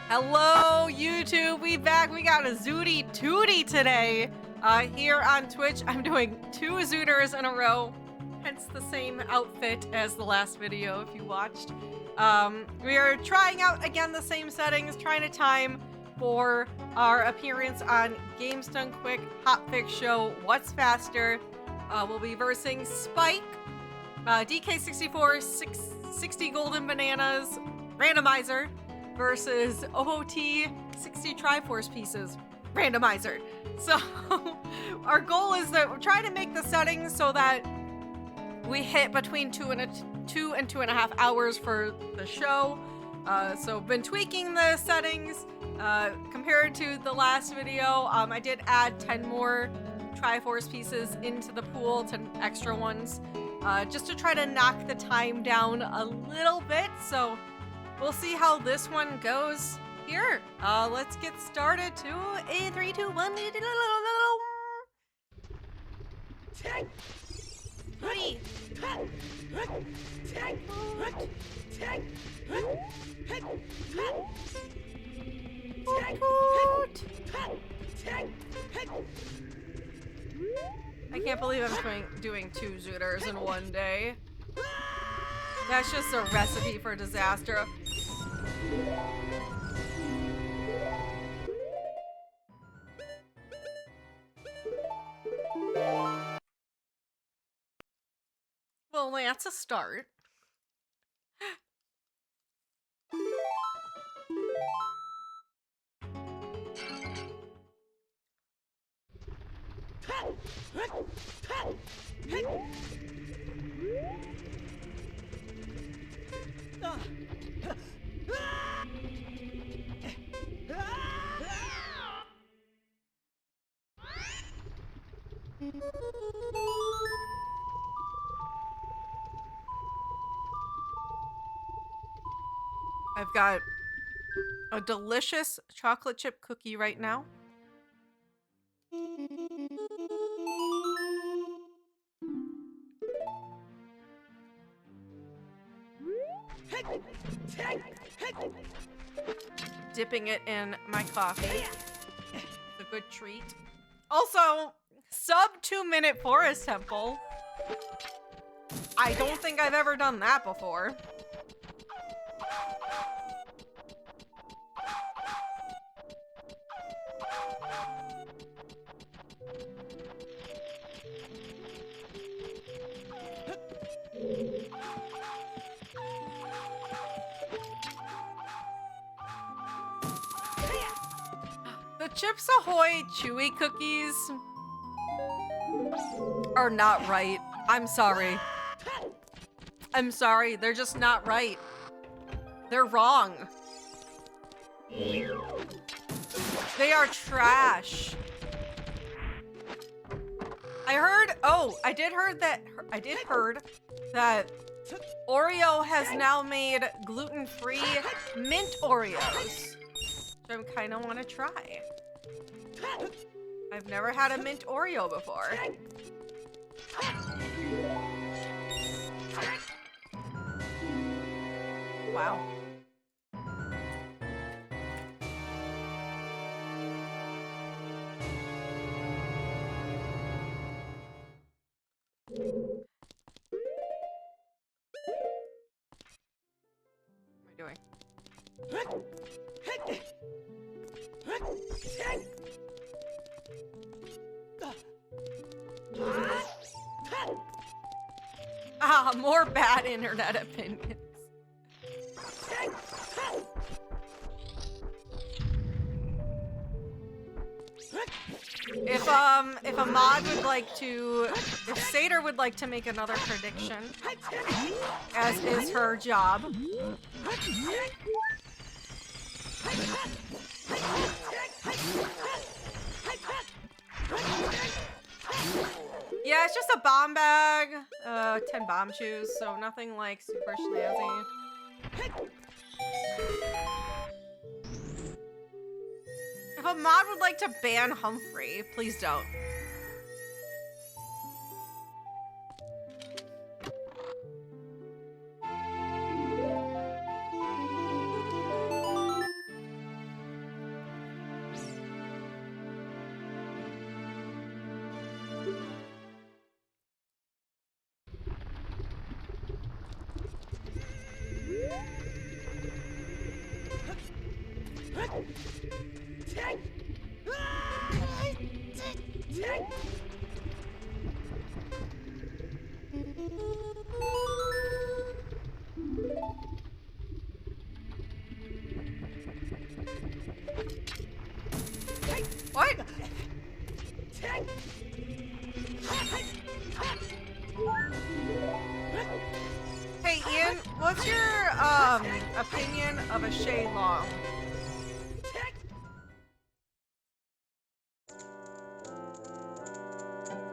Hello, YouTube. We back. We got a Zooty Tooty today. Here on Twitch, I'm doing 2 Zooters in a row. Hence the same outfit as the last video, if you watched. We are trying out, again, the same settings, trying to time for our appearance on Games Done Quick Hotfix Show What's Faster. We'll be versing Spike, DK64, 60 Golden Bananas, Randomizer, versus OoT 60 Triforce pieces, Randomizer. So our goal is that we're trying to make the settings so that we hit between 2 and 2.5 hours for the show. So been tweaking the settings compared to the last video. I did add 10 more Triforce pieces into the pool, 10 extra ones, just to try to knock the time down a little bit. So we'll see how this one goes here. Let's get started to a 3, 2, 1. Three. I can't believe I'm doing 2 Zooters in one day. That's just a recipe for disaster. Well, that's a start. I've got a delicious chocolate chip cookie right now. Dipping it in my coffee. It's a good treat. Also, sub 2-minute forest temple. I don't think I've ever done that before. The Chips Ahoy Chewy cookies are not right. I'm sorry. I'm sorry, they're just not right. They're wrong. They are trash. I did heard that Oreo has now made gluten-free mint Oreos. So I kind of want to try. I've never had a mint Oreo before. Wow. What am I doing? Ah, more bad internet opinions. If a mod would like to, if Satyr would like to make another prediction, as is her job. Yeah, it's just a bomb bag, 10 bomb shoes, so nothing like super snazzy. If a mod would like to ban Humphrey, please don't. What? Hey Ian, what's your opinion of a Shaylong?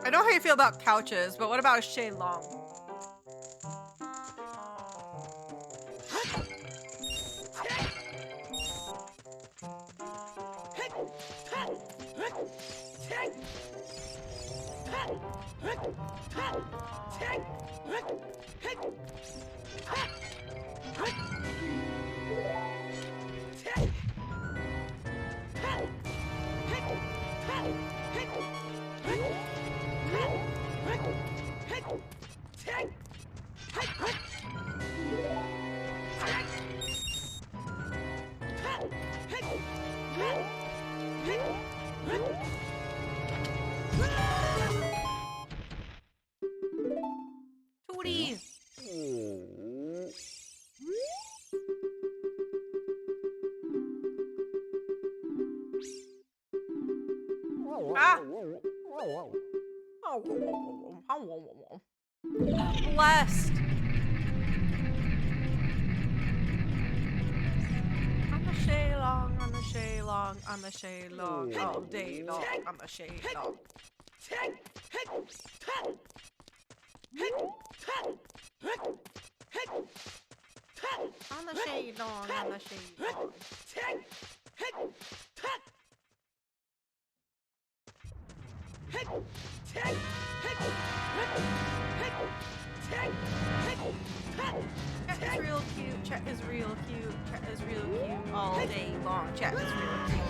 I know how you feel about couches, but what about a Shaylong? Tootie! Ah! Blessed! I'm a Shaylong, I'm a Shaylong, I'm a Shaylong, all day long, I'm a Shaylong. I'm a Shaylong, I'm a Shaylong. Chat is real cute, chat is real cute, chat is real cute all day long. Chat is real cute.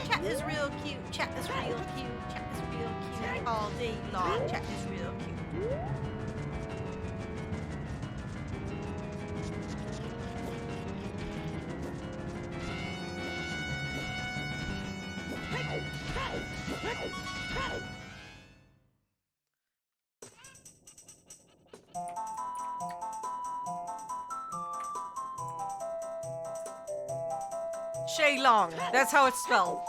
Chat is real cute, chat is real cute, chat is real cute all day long. Chat is real cute. Shaylong, that's how it's spelled.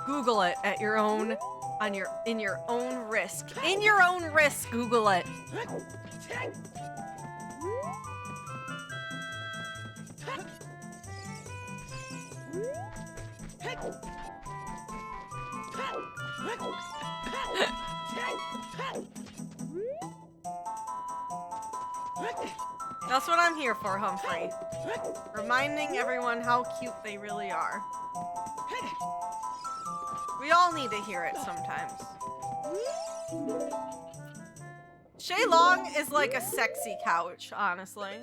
Google it at your own, in your own risk. In your own risk, Google it. That's what I'm here for, Humphrey. Reminding everyone how cute they really are. We all need to hear it sometimes. Shaylong is like a sexy couch, honestly.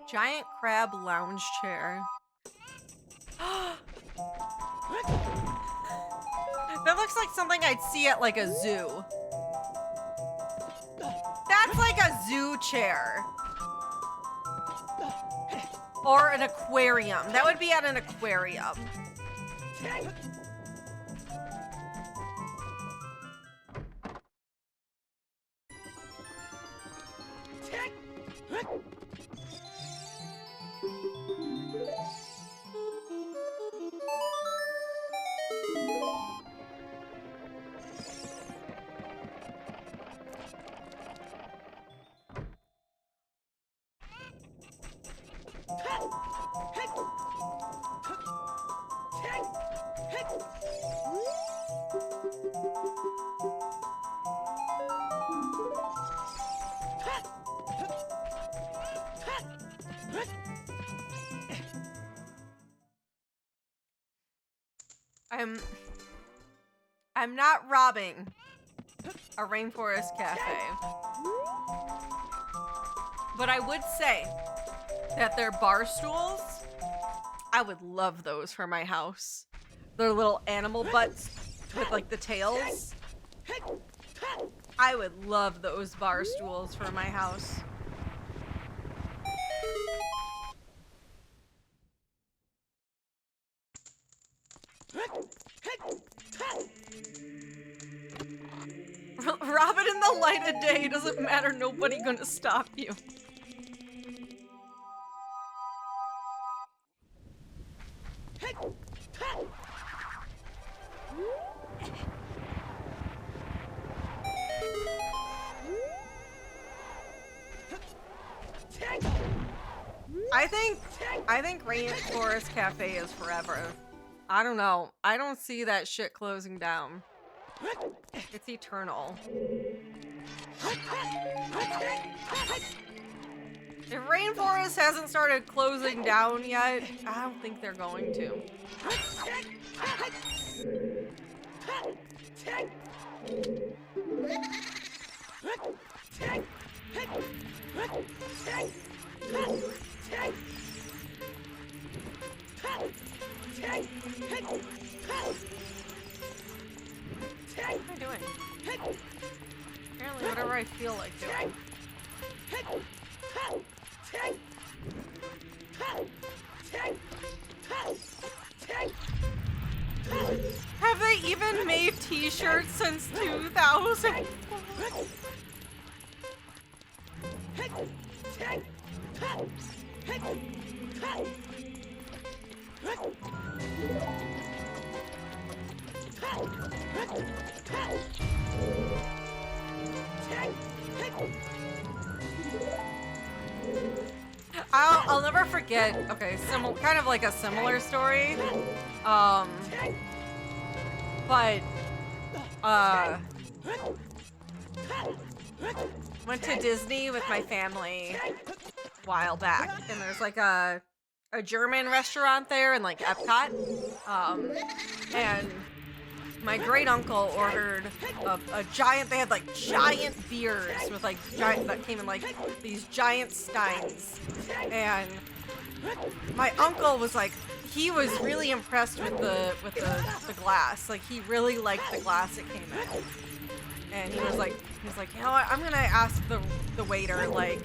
Giant crab lounge chair. That looks like something I'd see at like a zoo. That's like a zoo chair. Or an aquarium. That would be at an aquarium. I'm not robbing a rainforest cafe. But I would say that their bar stools, I would love those for my house. Their little animal butts with like the tails. I would love those bar stools for my house. Rob it in the light of day, doesn't matter, nobody gonna stop you. I think Rainforest Cafe is forever. I don't know. I don't see that shit closing down. It's eternal. If Rainforest hasn't started closing down yet, I don't think they're going to. What am I doing? Apparently whatever I feel like doing. Have they even made t-shirts since 2000? I'll never forget. Okay, kind of like a similar story. Went to Disney with my family a while back, and there's like a German restaurant there in like Epcot. And my great uncle ordered a giant. They had like giant beers with like giant that came in like these giant steins, and my uncle was like, he was really impressed with the glass. Like he really liked the glass it came in, and he was like, you know what? I'm gonna ask the waiter like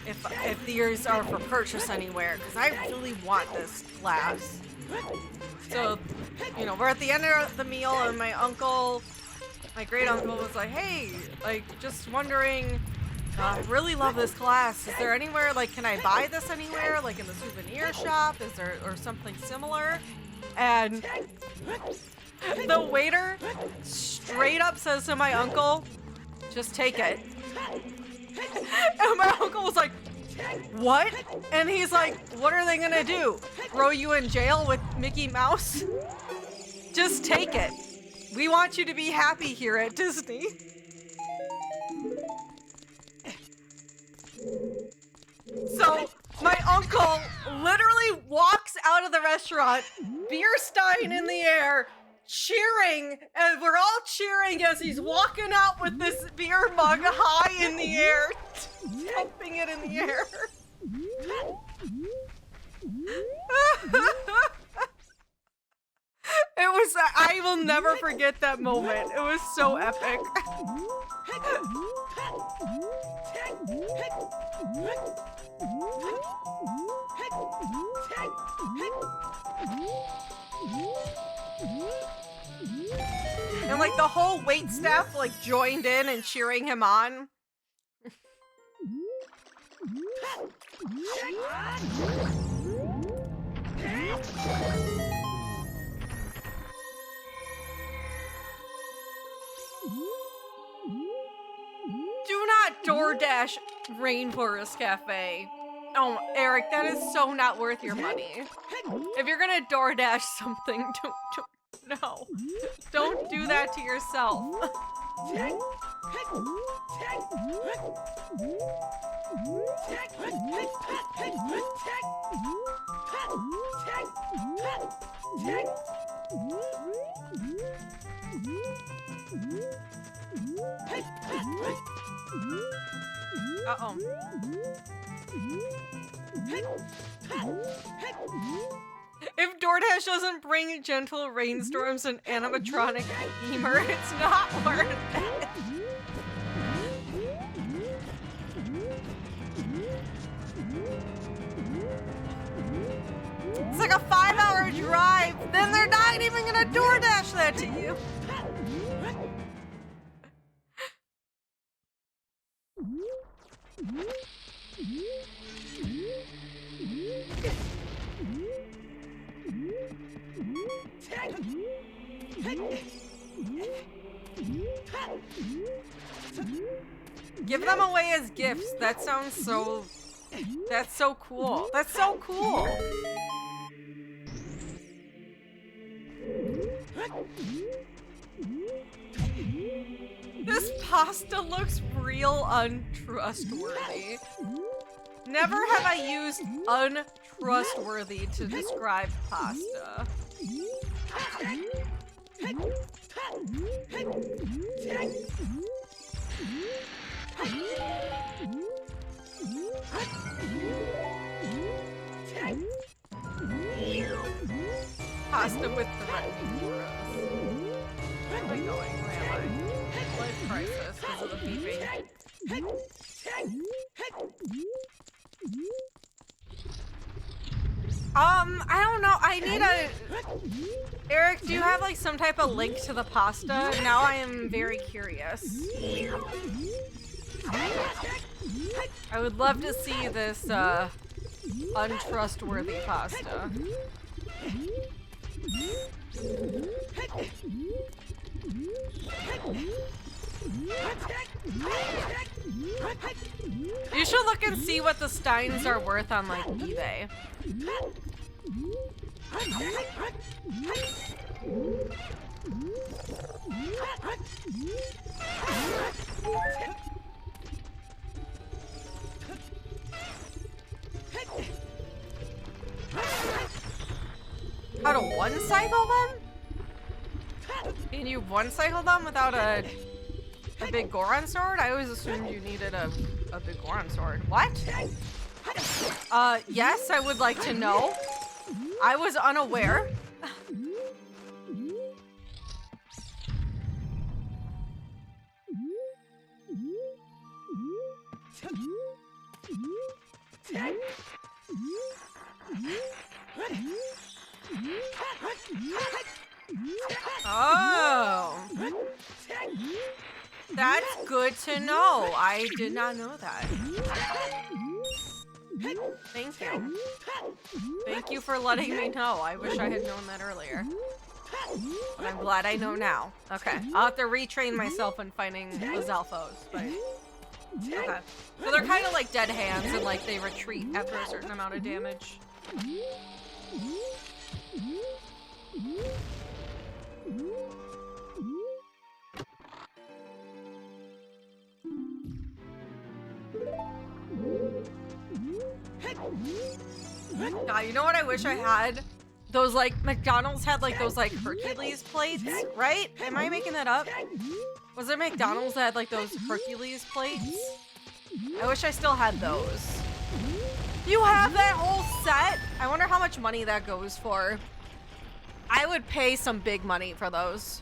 if these are for purchase anywhere, because I really want this glass. So, you know, we're at the end of the meal, and my great uncle was like, hey, like, just wondering, I really love this glass. Is there anywhere, like, can I buy this anywhere, like in the souvenir shop? Is there, or something similar? And the waiter straight up says to my uncle, just take it. And my uncle was like, what? And he's like, what are they gonna do? Throw you in jail with Mickey Mouse? Just take it. We want you to be happy here at Disney. So my uncle literally walks out of the restaurant, beer stein in the air, cheering, and we're all cheering as he's walking out with this beer mug high in the air, pumping it in the air. It was, I will never forget that moment. It was so epic. And like the whole wait staff like joined in and cheering him on. Do not DoorDash Rainforest Cafe. Oh, Eric, that is so not worth your money. If you're gonna DoorDash something, don't do that to yourself. Uh-oh. If DoorDash doesn't bring gentle rainstorms and animatronic humor, it's not worth it. It's like a 5-hour drive, then they're not even gonna DoorDash that to you. Give them away as gifts. That sounds so... That's so cool. That's so cool. This pasta looks real untrustworthy. Never have I used untrustworthy to describe pasta. Pasta with threatening heroes. Where am I going? Where am I? Life crisis because of the beeping. I don't know. I need a... Eric, do you have like some type of link to the pasta? Now I am very curious. I would love to see this untrustworthy pasta. You should look and see what the steins are worth on like eBay. How to one-cycle them? Can you one-cycle them without a big Goron sword? I always assumed you needed a big Goron sword. What? Yes, I would like to know. I was unaware. Oh. That's good to know. I did not know that. Thank you. Thank you for letting me know. I wish I had known that earlier. But I'm glad I know now. Okay. I'll have to retrain myself in finding the Zalfos, but... Okay. So they're kind of like dead hands and like they retreat after a certain amount of damage. God, you know what I wish I had? Those like, McDonald's had like those like Hercules plates, right? Am I making that up? Was there McDonald's that had like those Hercules plates? I wish I still had those. You have that whole set? I wonder how much money that goes for. I would pay some big money for those.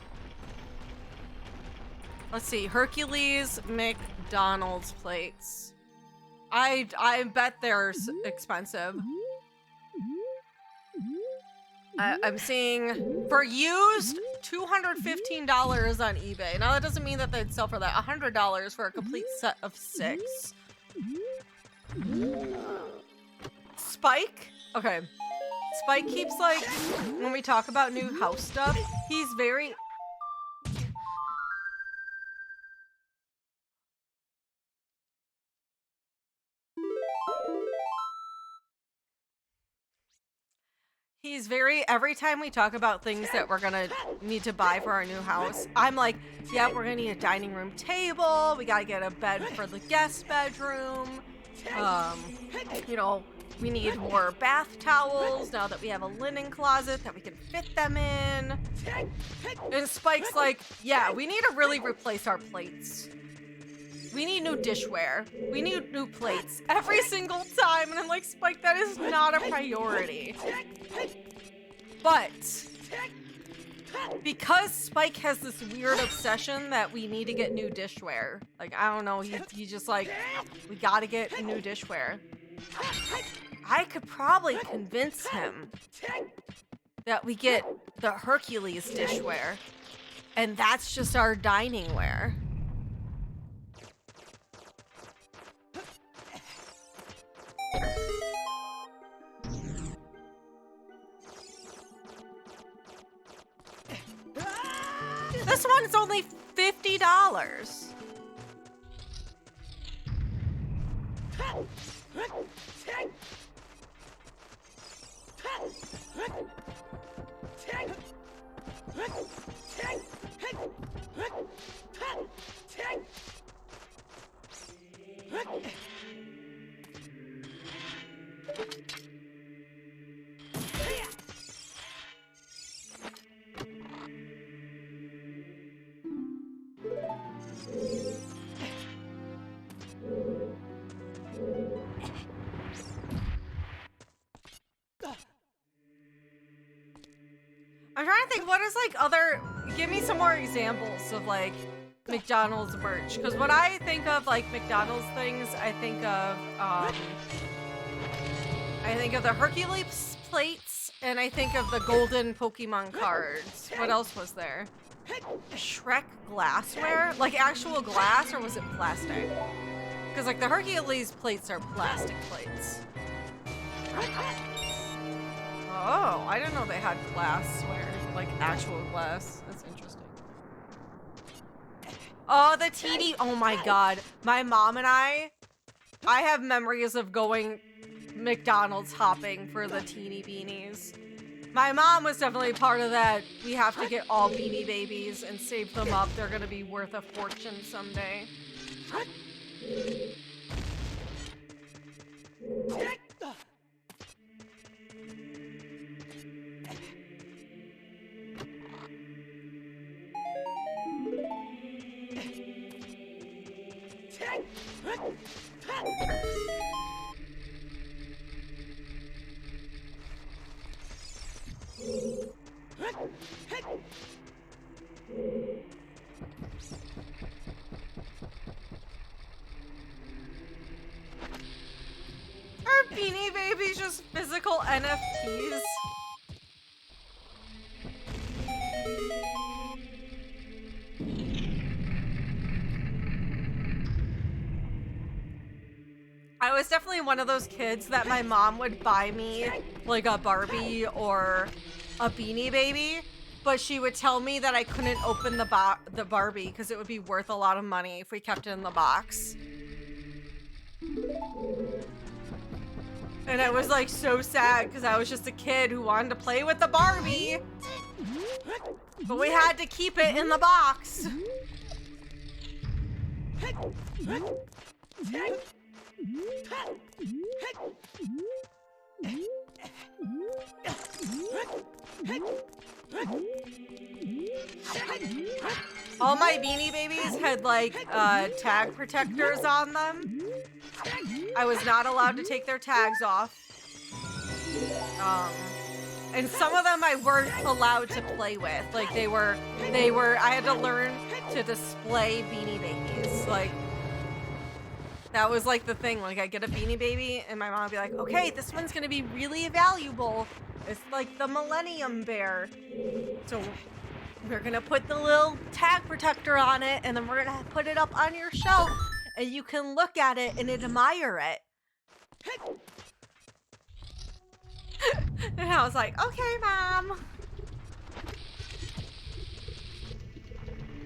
Let's see, Hercules McDonald's plates. I bet they're expensive. I'm seeing for used $215 on eBay. Now that doesn't mean that they'd sell for that. $100 for a complete set of 6. Spike? Okay. Spike keeps like, when we talk about new house stuff, he's very... He's very, every time we talk about things that we're gonna need to buy for our new house, I'm like, yeah, we're gonna need a dining room table, we gotta get a bed for the guest bedroom, you know, We need more bath towels now that we have a linen closet that we can fit them in. And Spike's like, yeah, we need to really replace our plates. We need new dishware. We need new plates every single time. And I'm like, Spike, that is not a priority. But because Spike has this weird obsession that we need to get new dishware. Like, I don't know, he just like, we gotta get new dishware. I could probably convince him that we get the Hercules dishware. And that's just our dining ware. This one's only $50. I'm trying to think, what is like other, give me some more examples of like McDonald's merch. Because when I think of like McDonald's things, I think of the Hercules plates, and I think of the golden Pokemon cards. What else was there? Shrek glassware? Like actual glass, or was it plastic? Because like the Hercules plates are plastic plates. Oh, I didn't know they had glassware, like actual glass. That's interesting. Oh, the TD. Oh my god. My mom and I have memories of going McDonald's hopping for the teeny beanies. My mom was definitely part of that. We have to get all Beanie Babies and save them up. They're gonna be worth a fortune someday. Are Beanie Babies just physical NFTs? I was definitely one of those kids that my mom would buy me like a Barbie or a Beanie Baby, but she would tell me that I couldn't open the Barbie because it would be worth a lot of money if we kept it in the box. And I was like so sad because I was just a kid who wanted to play with the Barbie, but we had to keep it in the box. All my Beanie Babies had like tag protectors on them. I was not allowed to take their tags off. And some of them I weren't allowed to play with. Like I had to learn to display Beanie Babies. Like that was like the thing. Like I get a Beanie Baby and my mom would be like, okay, this one's gonna be really valuable. It's like the Millennium Bear. So we're gonna put the little tag protector on it and then we're gonna put it up on your shelf and you can look at it and admire it. And I was like, okay, Mom.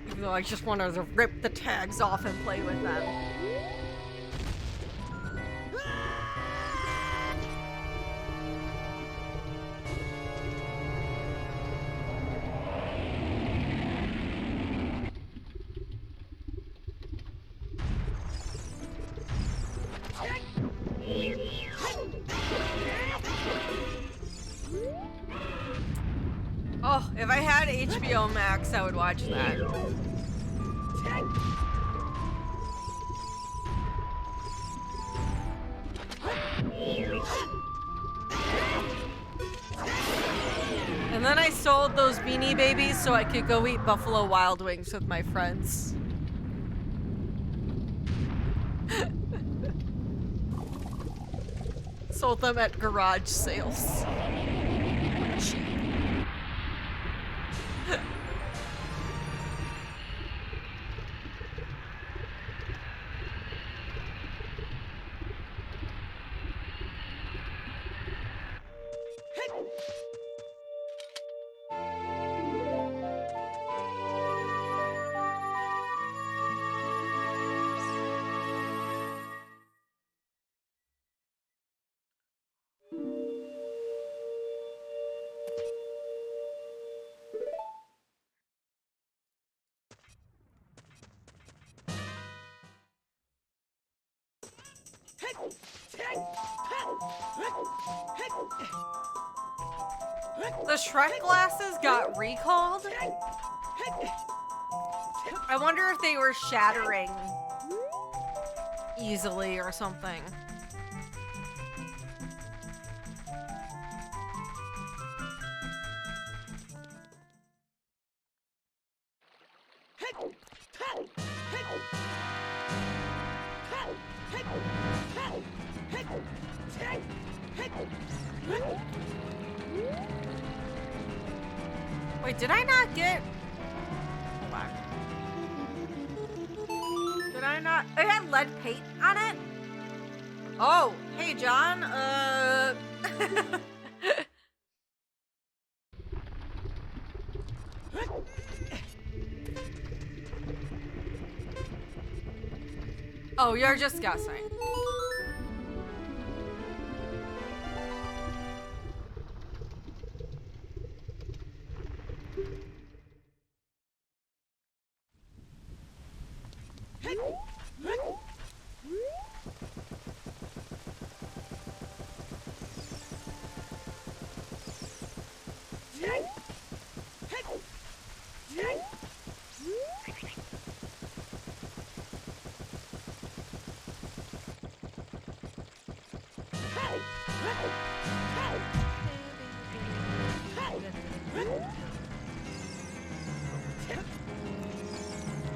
Even though I just wanted to rip the tags off and play with them. If I had HBO Max, I would watch that. And then I sold those Beanie Babies so I could go eat Buffalo Wild Wings with my friends. Sold them at garage sales. Cheap. The Shrek glasses got recalled? I wonder if they were shattering easily or something. Wait, did I not get... Hold on. Did I not... It had lead paint on it? Oh, hey, John. Oh, you're just guessing.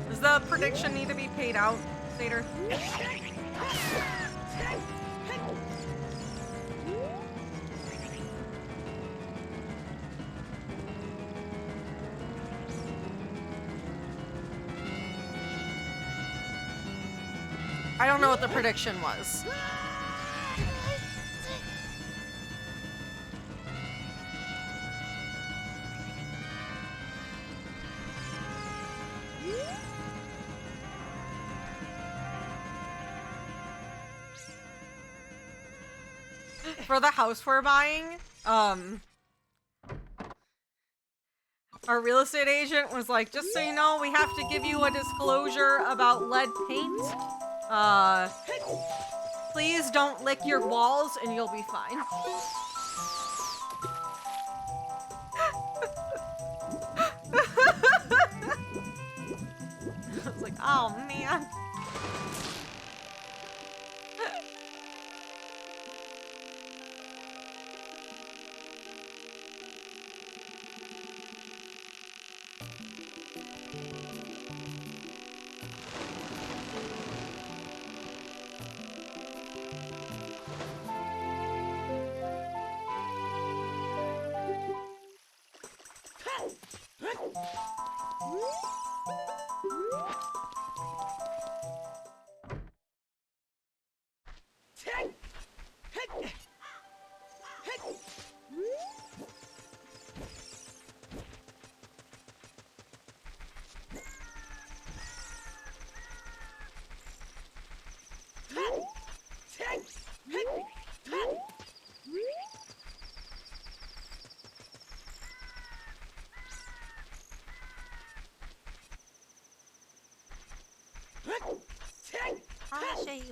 Does the prediction need to be paid out, Sater? I don't know what the prediction was. For the house we're buying, our real estate agent was like, just so you know, we have to give you a disclosure about lead paint. Please don't lick your walls and you'll be fine. I was like, oh man.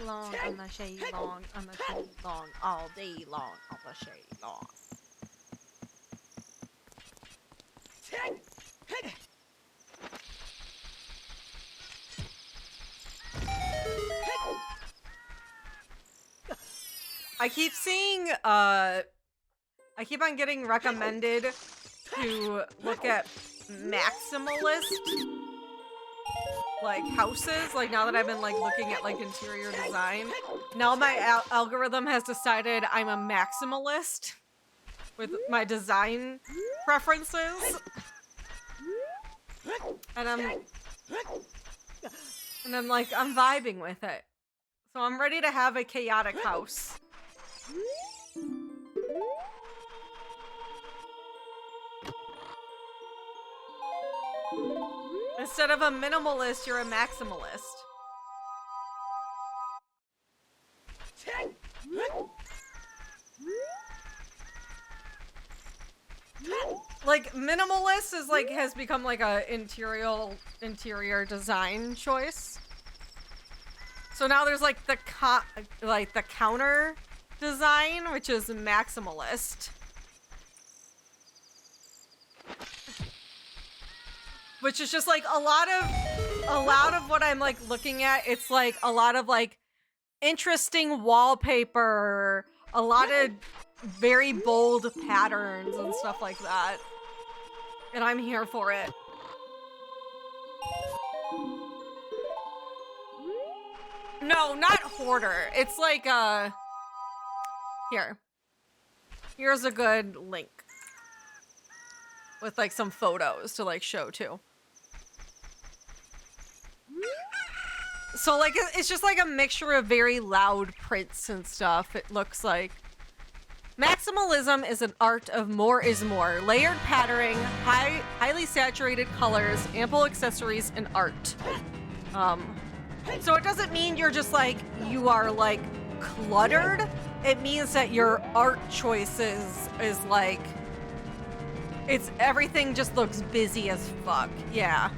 Long, on the shade long, on the shade long, all day long, on the shade long. I keep seeing, I keep on getting recommended to look at maximalist, like, houses. Like, now that I've been, like, looking at, like, interior design. Now my algorithm has decided I'm a maximalist with my design preferences. And I'm like, I'm vibing with it. So I'm ready to have a chaotic house. Instead of a minimalist, you're a maximalist. Like, minimalist is like, has become like a interior design choice. So now there's like the counter design, which is maximalist. Which is just like a lot of what I'm like looking at. It's like a lot of like interesting wallpaper, a lot of very bold patterns and stuff like that. And I'm here for it. No, not hoarder. It's like here's a good link with like some photos to like show too. So like it's just like a mixture of very loud prints and stuff. It looks like maximalism is an art of more is more. Layered patterning, highly saturated colors, ample accessories, and art. So it doesn't mean you're just like, you are like cluttered. It means that your art choices is like, it's everything just looks busy as fuck. Yeah.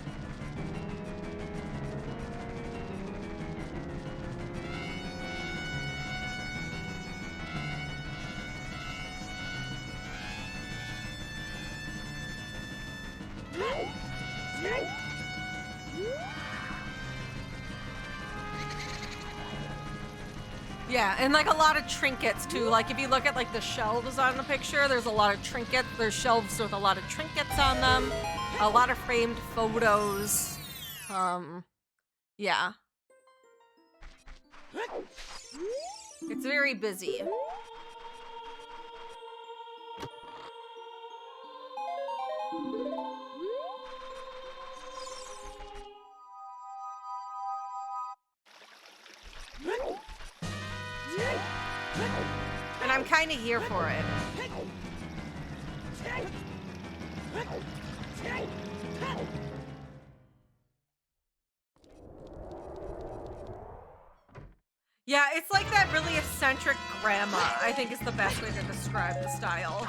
Yeah, and like a lot of trinkets too. Like if you look at like the shelves on the picture, there's a lot of trinkets. There's shelves with a lot of trinkets on them. A lot of framed photos. Yeah. It's very busy. And I'm kind of here for it. Yeah, it's like that really eccentric grandma, I think is the best way to describe the style.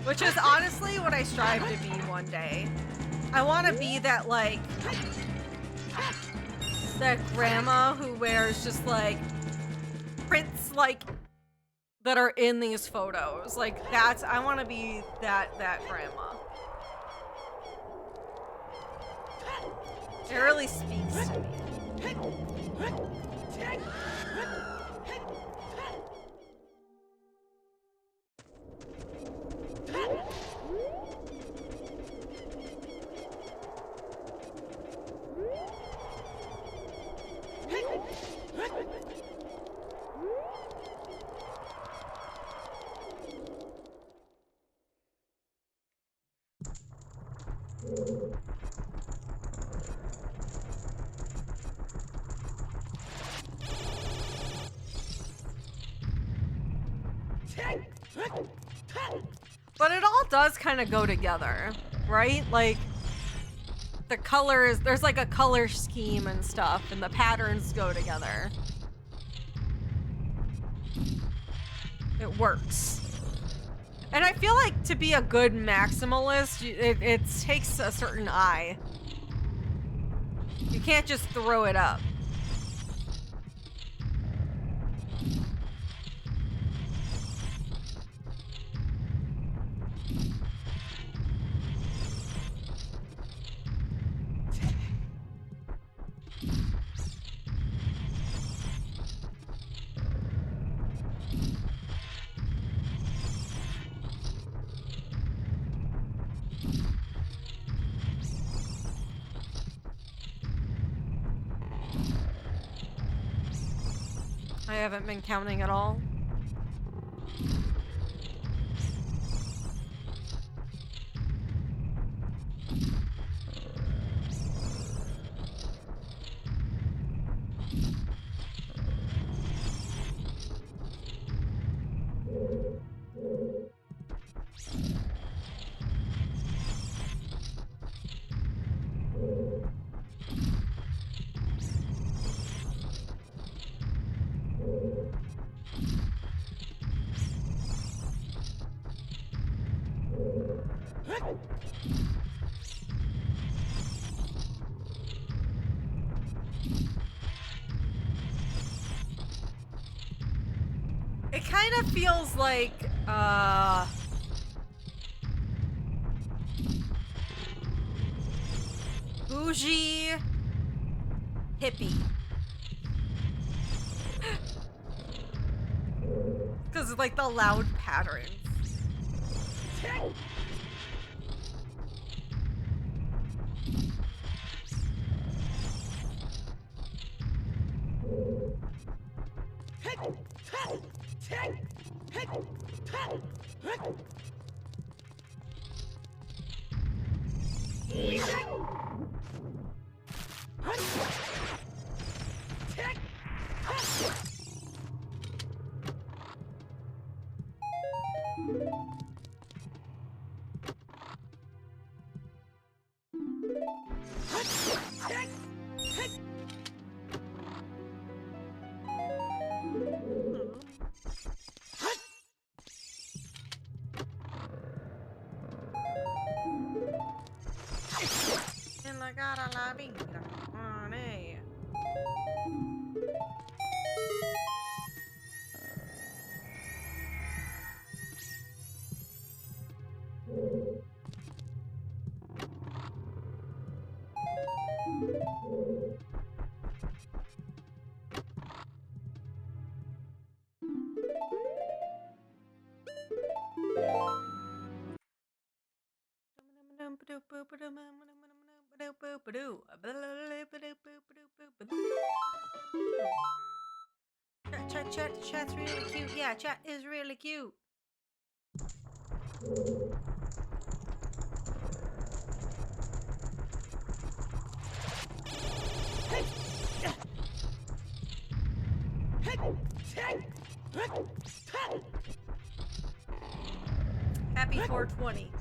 Which is honestly what I strive to be one day. I want to be that, like, that grandma who wears just, like, prints, like, that are in these photos. Like, that's, I want to be that grandma. It really speaks to me. But it all does kind of go together, right? Like, the colors, there's like a color scheme and stuff, and the patterns go together. It works. And I feel like to be a good maximalist, it takes a certain eye. You can't just throw it up. I haven't been counting at all. It kind of feels like, bougie hippie. Because of like the loud patterns. Chat's really cute. Yeah, chat is really cute. Happy 420.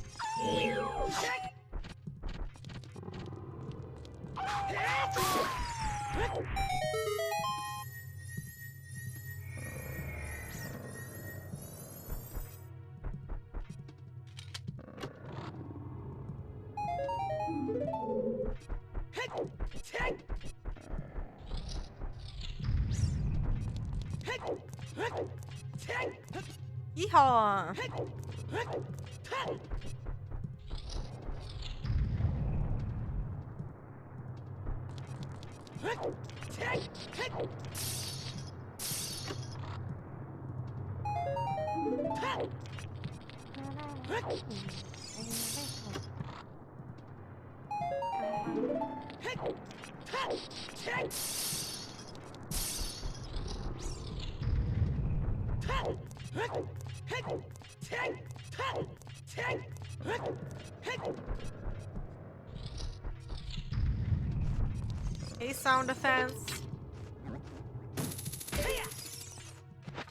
Yeehaw! Hey, sound defense.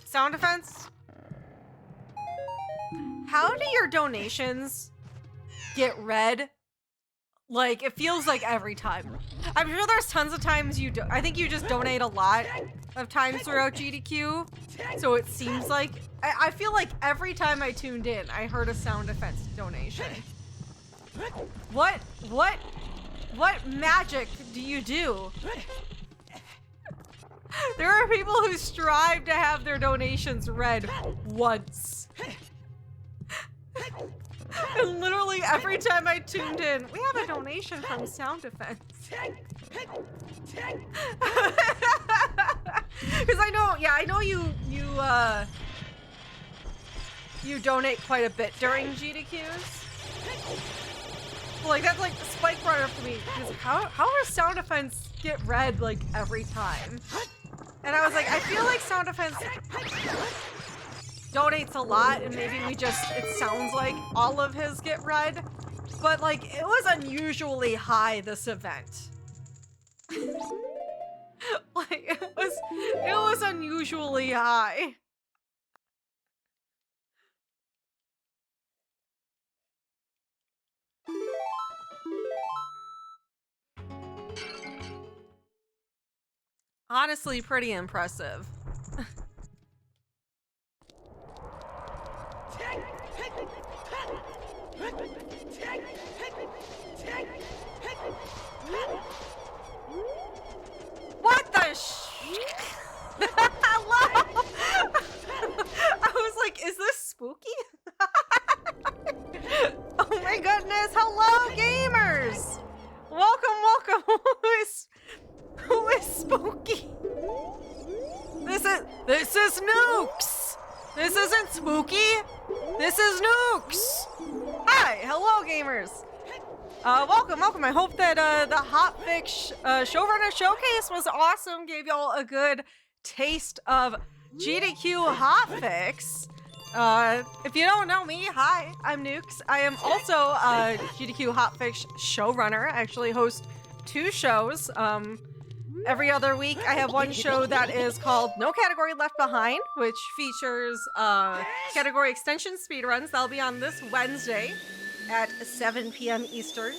Sound defense? How do your donations get read? Like, it feels like every time. I'm sure there's tons of times you I think you just donate a lot of times throughout GDQ. So it seems like, I feel like every time I tuned in, I heard a sound defense donation. What magic do you do? There are people who strive to have their donations read once. And literally every time I tuned in, we have a donation from Sound Defense. Because I know you donate quite a bit during GDQs. Like, that's like a spike runner for me. Because how does Sound Defense get read like every time? And I was like, I feel like Sound Defense donates a lot, and maybe it sounds like all of his get read. But like, it was unusually high this event. Like, it was unusually high. Honestly, pretty impressive. What the Hello? I was like, is this spooky? Oh my goodness, hello gamers! Welcome. Who is spooky? This is Nukes! This isn't spooky! This is Nukes! Hi, hello gamers! Welcome. I hope that the Hotfix Showrunner Showcase was awesome. Gave y'all a good taste of GDQ Hotfix. If you don't know me, hi, I'm Nukes. I am also a GDQ Hotfix showrunner. I actually host 2 shows. Every other week, I have one show that is called No Category Left Behind, which features category extension speedruns. That'll be on this Wednesday at 7 p.m. Eastern.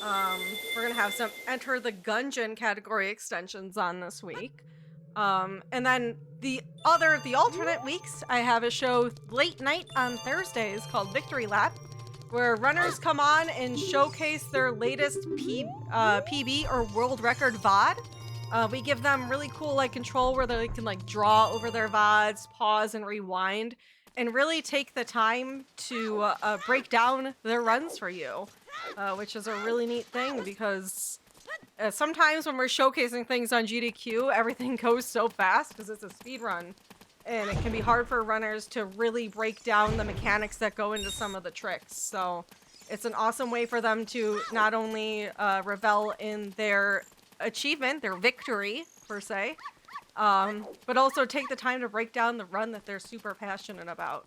We're gonna have some Enter the Gungeon category extensions on this week. And then the alternate weeks, I have a show late night on Thursdays called Victory Lap, where runners come on and showcase their latest PB or world record VOD. We give them really cool like control where they can like draw over their VODs, pause and rewind, and really take the time to break down their runs for you, which is a really neat thing because sometimes when we're showcasing things on GDQ, everything goes so fast because it's a speed run, and it can be hard for runners to really break down the mechanics that go into some of the tricks. So it's an awesome way for them to not only revel in their achievement, their victory per se, but also take the time to break down the run that they're super passionate about.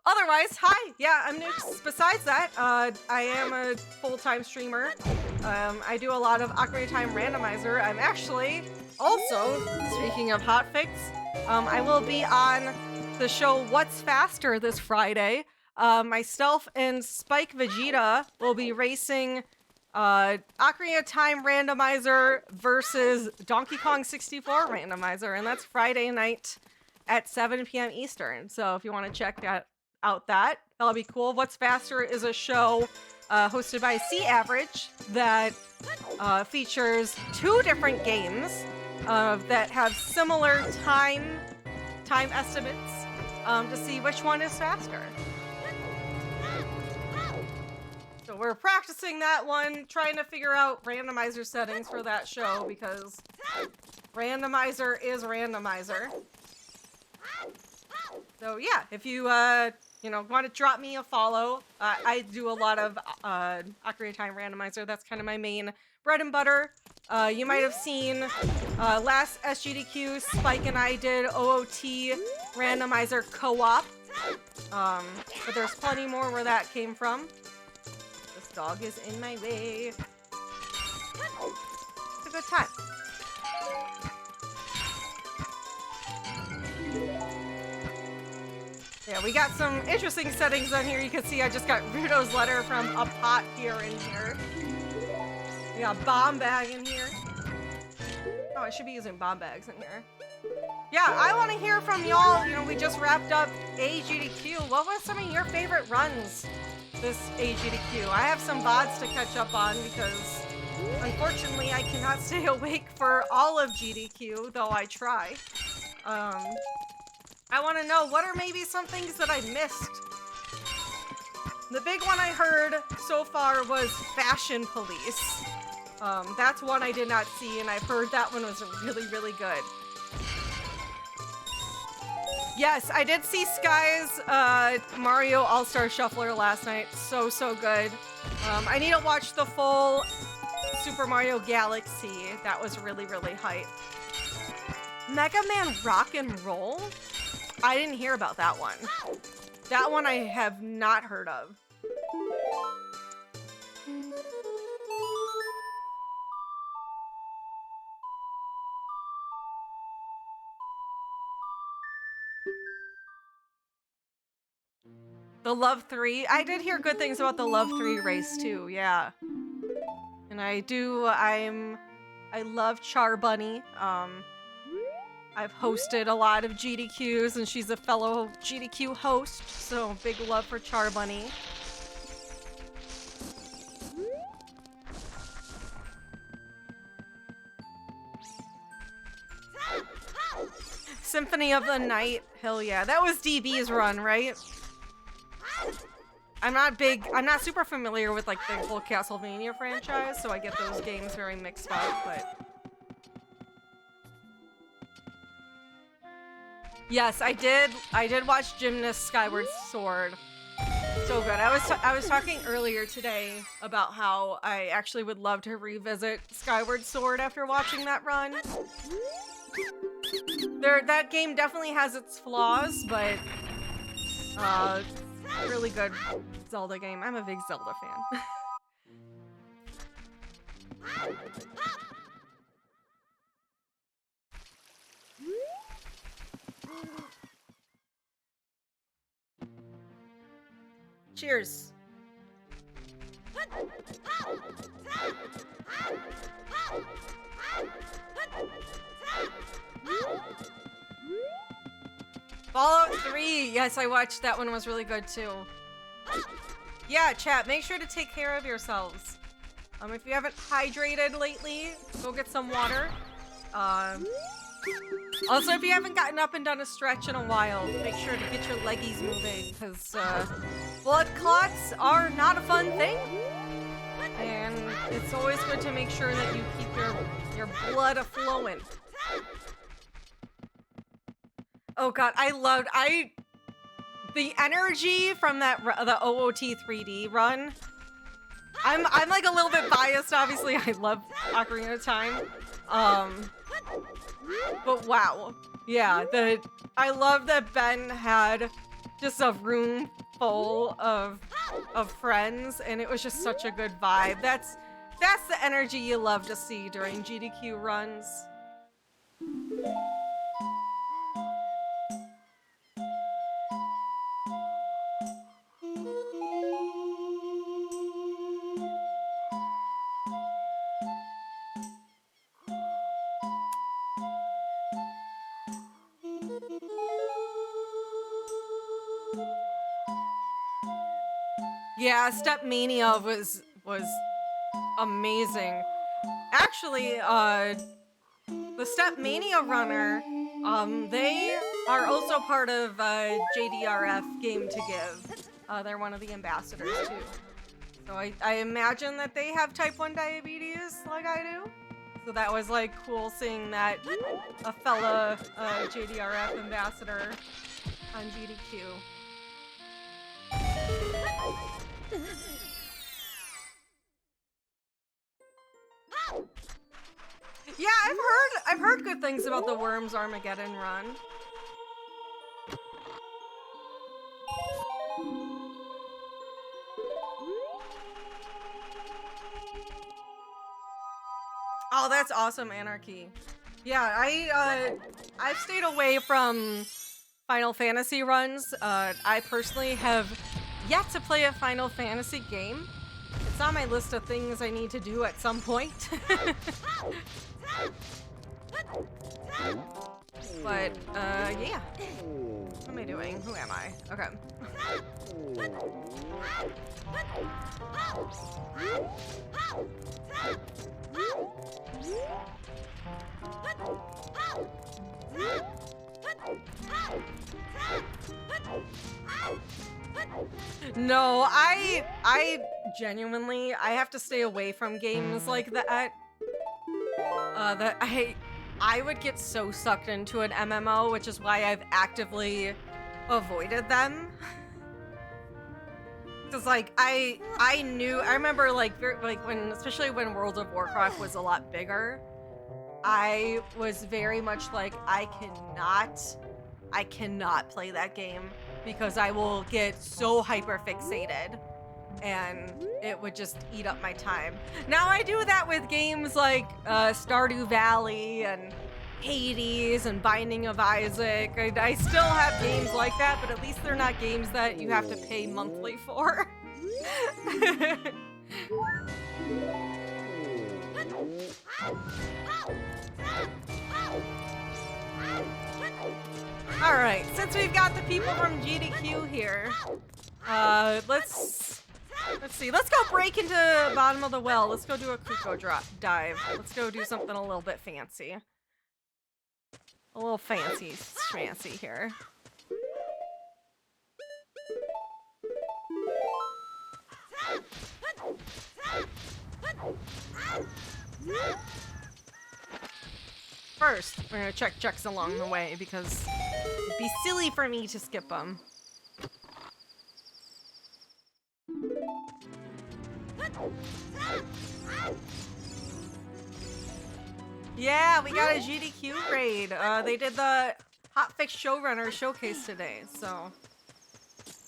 Otherwise, hi, yeah, I'm Nukes. Besides that, I am a full-time streamer. I do a lot of Ocarina of Time Randomizer. I'm actually also, speaking of hotfix, I will be on the show What's Faster this Friday. Myself and Spike Vegeta will be racing Ocarina of Time Randomizer versus Donkey Kong 64 Randomizer, and that's Friday night at 7 p.m. Eastern. So if you want to check out that'll be cool. What's Faster is a show hosted by C Average that features 2 different games that have similar time estimates to see which one is faster. So we're practicing that one, trying to figure out randomizer settings for that show because randomizer is randomizer. So yeah, if you want to drop me a follow, I do a lot of Ocarina of Time Randomizer. That's kind of my main bread and butter. You might have seen last SGDQ, Spike and I did OoT Randomizer co-op, but there's plenty more where that came from. This dog is in my way. It's a good time. Yeah, we got some interesting settings on here. You can see I just got Rudo's letter from a pot here in here. We got bomb bag in here. Oh, I should be using bomb bags in here. Yeah, I want to hear from y'all. You know, we just wrapped up AGDQ. What was some of your favorite runs this AGDQ? I have some VODs to catch up on because unfortunately I cannot stay awake for all of GDQ, though I try. I want to know, what are maybe some things that I missed? The big one I heard so far was Fashion Police. That's one I did not see, and I've heard that one was really, really good. Yes, I did see Sky's Mario All-Star Shuffler last night. So good. I need to watch the full Super Mario Galaxy. That was really, really hype. Mega Man Rock and Roll? I didn't hear about that one. That one I have not heard of. The Love 3? I did hear good things about the Love 3 race too, yeah. And I love Char Bunny. I've hosted a lot of GDQs and she's a fellow GDQ host, so big love for Char Bunny. Symphony of the Night, hell yeah. That was DB's run, right? I'm not super familiar with like the whole Castlevania franchise, so I get those games very mixed up, but... Yes, I did watch Gymnast Skyward Sword. So good. I was talking earlier today about how I actually would love to revisit Skyward Sword after watching that run. That game definitely has its flaws, but really good Zelda game. I'm a big Zelda fan. Cheers. Fallout 3. Yes, I watched that one. Was really good too. Yeah, chat, make sure to take care of yourselves. If you haven't hydrated lately, go get some water. Also, if you haven't gotten up and done a stretch in a while, make sure to get your leggies moving, because blood clots are not a fun thing. And it's always good to make sure that you keep your blood a-flowing. Oh god, the energy from the OoT 3D run. I'm like a little bit biased, obviously. I love Ocarina of Time. But wow. Yeah, I love that Ben had just a room full of friends, and it was just such a good vibe. That's the energy you love to see during GDQ runs. Yeah, Step Mania was amazing. Actually, the Step Mania runner, they are also part of JDRF Game to Give. They're one of the ambassadors too. So I imagine that they have type 1 diabetes like I do. So that was like cool seeing that a fella JDRF ambassador on GDQ. Yeah, I've heard good things about the Worms Armageddon run. Oh, that's awesome, Anarchy. Yeah, I've stayed away from Final Fantasy runs. I personally have yet to play a Final Fantasy game. It's on my list of things I need to do at some point. But, yeah. What am I doing? Who am I? Okay. No, I genuinely, I have to stay away from games like that. That I would get so sucked into an MMO, which is why I've actively avoided them. Cause like I remember like when, especially when World of Warcraft was a lot bigger, I was very much like, I cannot play that game because I will get so hyper fixated and it would just eat up my time. Now I do that with games like Stardew Valley and Hades and Binding of Isaac. I still have games like that, but at least they're not games that you have to pay monthly for. All right, since we've got the people from GDQ here, let's see. Let's go break into bottom of the well. Let's go do a Kuko dive. Let's go do something a little bit fancy. A little fancy schmancy here. First, we're gonna check checks along the way because it'd be silly for me to skip them. Yeah, we got a GDQ raid. They did the Hotfix Showrunner showcase today, so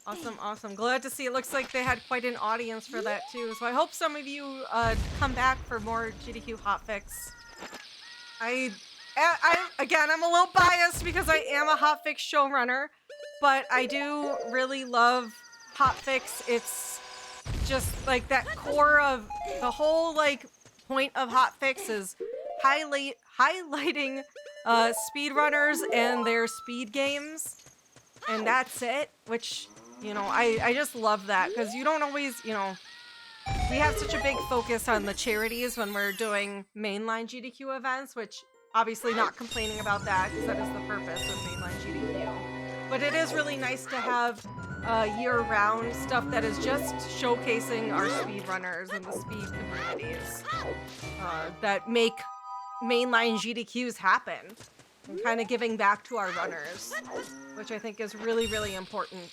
awesome, awesome. Glad to see. It looks like they had quite an audience for that too. So I hope some of you come back for more GDQ Hotfix. Again, I'm a little biased because I am a Hotfix showrunner, but I do really love Hotfix. It's just like that core of the whole like point of Hotfix is highlighting speedrunners and their speed games, and that's it. Which, you know, I just love that because you don't always, you know, we have such a big focus on the charities when we're doing mainline GDQ events, which obviously not complaining about that because that is the purpose of mainline GDQ. But it is really nice to have year-round stuff that is just showcasing our speedrunners and the speed communities that make mainline GDQs happen and kind of giving back to our runners, which I think is really, really important.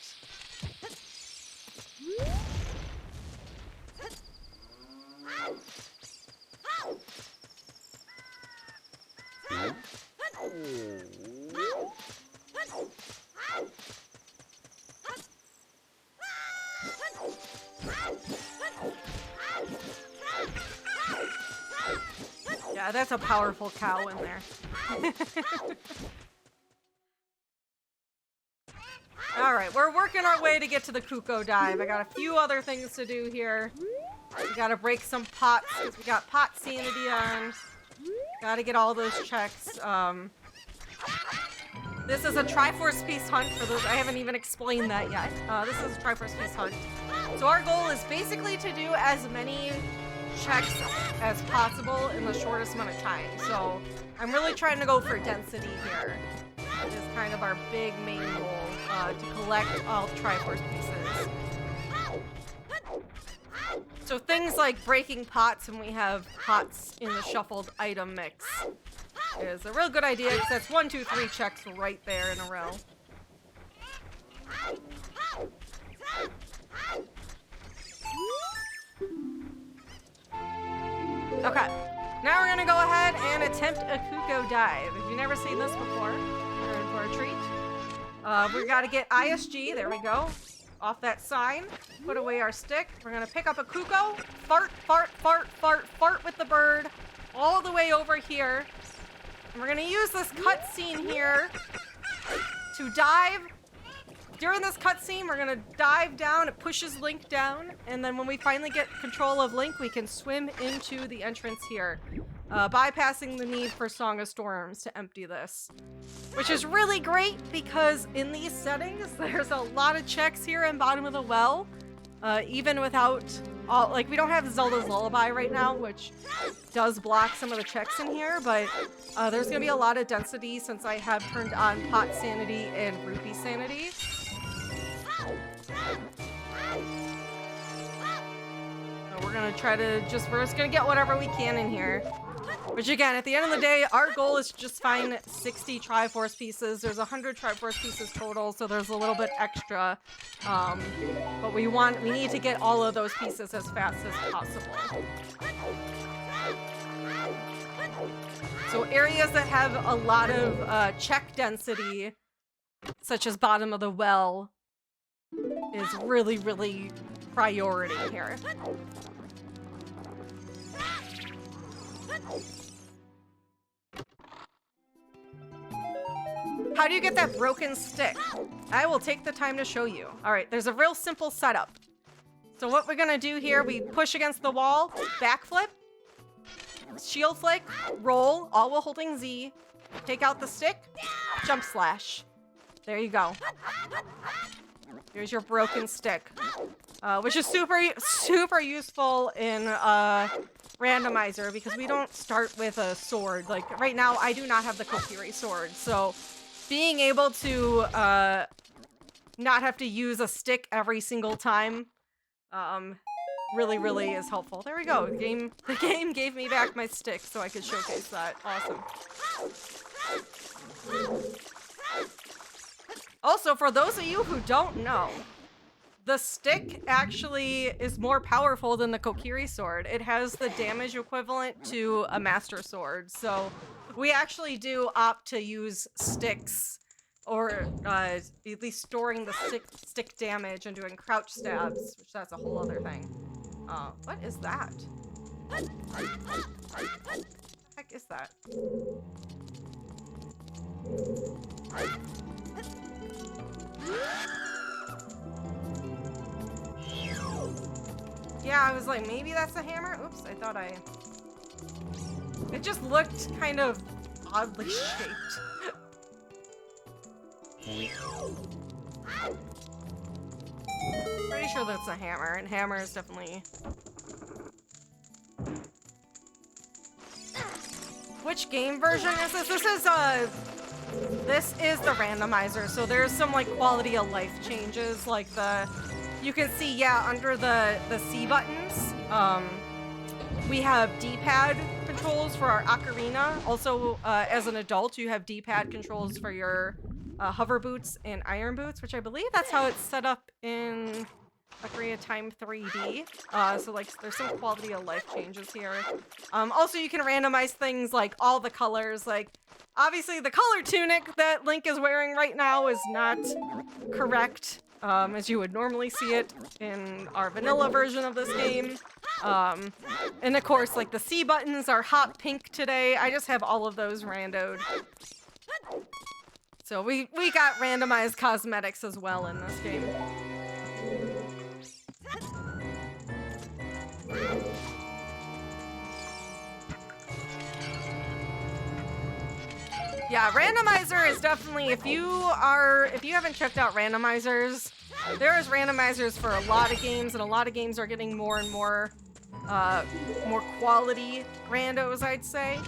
Yeah, that's a powerful cow in there. Alright, we're working our way to get to the Kuko dive. I got a few other things to do here. We gotta break some pots because we got pot sanity on. Gotta get all those checks. This is a triforce piece hunt for those. I haven't even explained that yet. This is a triforce piece hunt. So our goal is basically to do as many checks as possible in the shortest amount of time. So I'm really trying to go for density here. It is kind of our big main goal to collect all triforce pieces. So things like breaking pots when we have pots in the shuffled item mix is a real good idea because that's 1, 2, 3 checks right there in a row. Okay, now we're gonna go ahead and attempt a Kuko dive. If you've never seen this before, you're in for a treat. We gotta get ISG, there we go. Off that sign, put away our stick. We're gonna pick up a Kuko, fart, fart, fart, fart, fart with the bird, all the way over here. And we're gonna use this cutscene here to dive. During this cutscene, we're gonna dive down. It pushes Link down, and then when we finally get control of Link, we can swim into the entrance here, bypassing the need for Song of Storms to empty this. Which is really great because in these settings, there's a lot of checks here in bottom of the well, even without all, like we don't have Zelda's Lullaby right now, which does block some of the checks in here, but there's gonna be a lot of density since I have turned on Pot Sanity and Rupee Sanity. So we're gonna try to we're just gonna get whatever we can in here. Which again, at the end of the day, our goal is to just find 60 triforce pieces. There's 100 triforce pieces total, so there's a little bit extra. But we need to get all of those pieces as fast as possible. So areas that have a lot of check density, such as bottom of the well, is really, really priority here. How do you get that broken stick? I will take the time to show you. All right, there's a real simple setup. So what we're gonna do here, we push against the wall, backflip, shield flick, roll, all while holding Z, take out the stick, jump slash. There you go. Here's your broken stick, which is super, super useful in Randomizer because we don't start with a sword. Like right now, I do not have the Kokiri sword, so being able to not have to use a stick every single time really, really is helpful. There we go. The game gave me back my stick so I could showcase that. Awesome. Also, for those of you who don't know, the stick actually is more powerful than the Kokiri sword. It has the damage equivalent to a master sword, so we actually do opt to use sticks, or at least storing the stick damage and doing crouch stabs, which that's a whole other thing. What is that? What the heck is that? Yeah, I was like, maybe that's a hammer? Oops, I thought it just looked kind of oddly shaped. Pretty sure that's a hammer, and hammer is definitely... Which game version is this? This is the randomizer, so there's some like quality of life changes, like you can see, yeah, under the C buttons, we have D-pad controls for our ocarina. Also, as an adult, you have D-pad controls for your hover boots and iron boots, which I believe that's how it's set up in Ocarina of Time 3D. So like there's some quality of life changes here. Also, you can randomize things like all the colors. Like obviously the color tunic that Link is wearing right now is not correct, as you would normally see it in our vanilla version of this game. And of course, like the C buttons are hot pink today. I just have all of those randoed. So we got randomized cosmetics as well in this game. Yeah, Randomizer is definitely, if you haven't checked out randomizers, there is randomizers for a lot of games, and a lot of games are getting more and more quality randos, I'd say.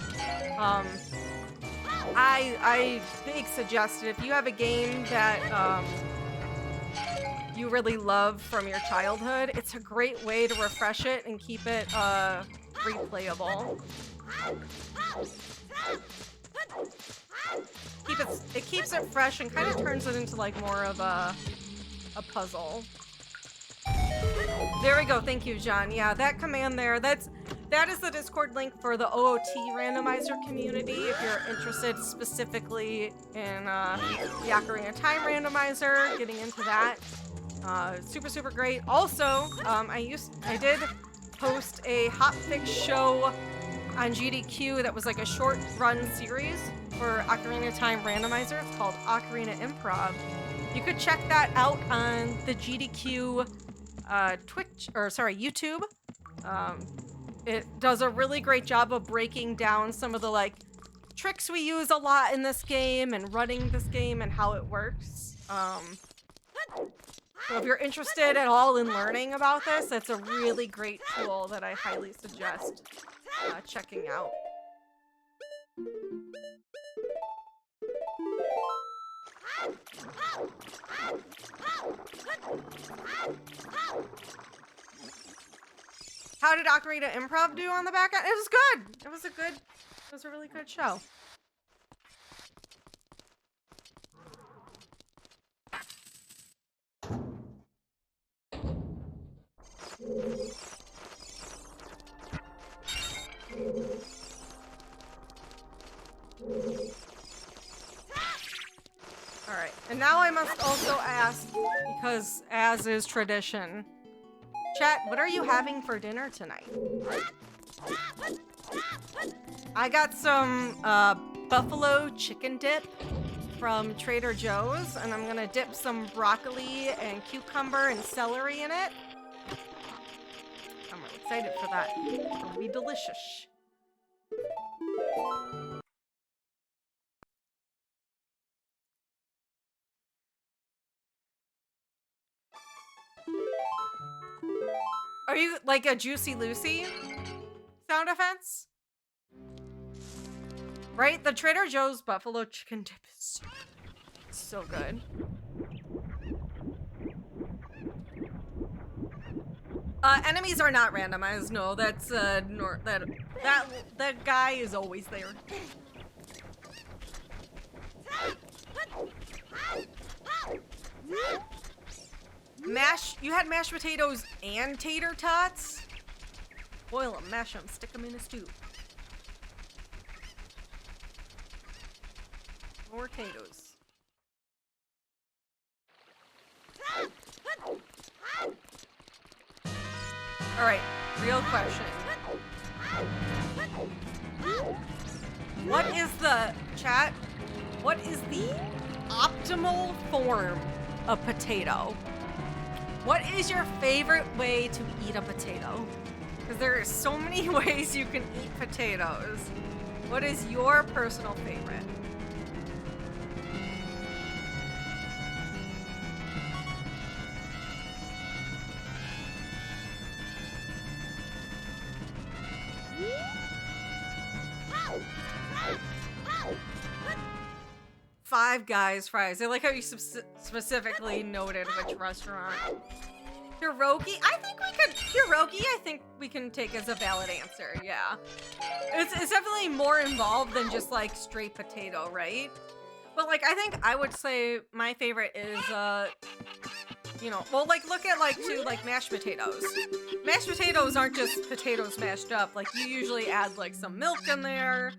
I big suggest it. If you have a game that you really love from your childhood, it's a great way to refresh it and keep it replayable. It keeps it fresh and kind of turns it into like more of a puzzle. There we go. Thank you, John. Yeah, that command there, that is the Discord link for the OoT randomizer community if you're interested specifically in the Ocarina of Time randomizer, getting into that. Super, super great. Also, I did post a hotfix show on GDQ that was like a short run series for Ocarina of Time randomizer. It's called Ocarina Improv. You could check that out on the GDQ YouTube. It does a really great job of breaking down some of the like tricks we use a lot in this game and running this game and how it works. So if you're interested at all in learning about this, that's a really great tool that I highly suggest checking out. How did Ocarina Improv do on the back end? It was good. It was a good It was a really good show. Alright, and now I must also ask, because as is tradition, chat, what are you having for dinner tonight? I got some buffalo chicken dip from Trader Joe's, and I'm gonna dip some broccoli and cucumber and celery in it. I'm really excited for that. It'll be delicious. Are you like a Juicy Lucy sound effects? Right? The Trader Joe's buffalo chicken dip is so good. Enemies are not randomized. No, that's that guy is always there. You had mashed potatoes and tater tots? Boil them, mash them, stick them in a stew. More potatoes. Alright, real question. What is the, chat, what is the optimal form of potato? What is your favorite way to eat a potato? Because there are so many ways you can eat potatoes. What is your personal favorite? Five Guys fries. I like how you specifically noted which restaurant. Pierogi? I think we can take as a valid answer, yeah. It's definitely more involved than just like straight potato, right? But like, I think I would say my favorite is, you know, well, like look at like mashed potatoes. Mashed potatoes aren't just potatoes mashed up. Like you usually add like some milk in there,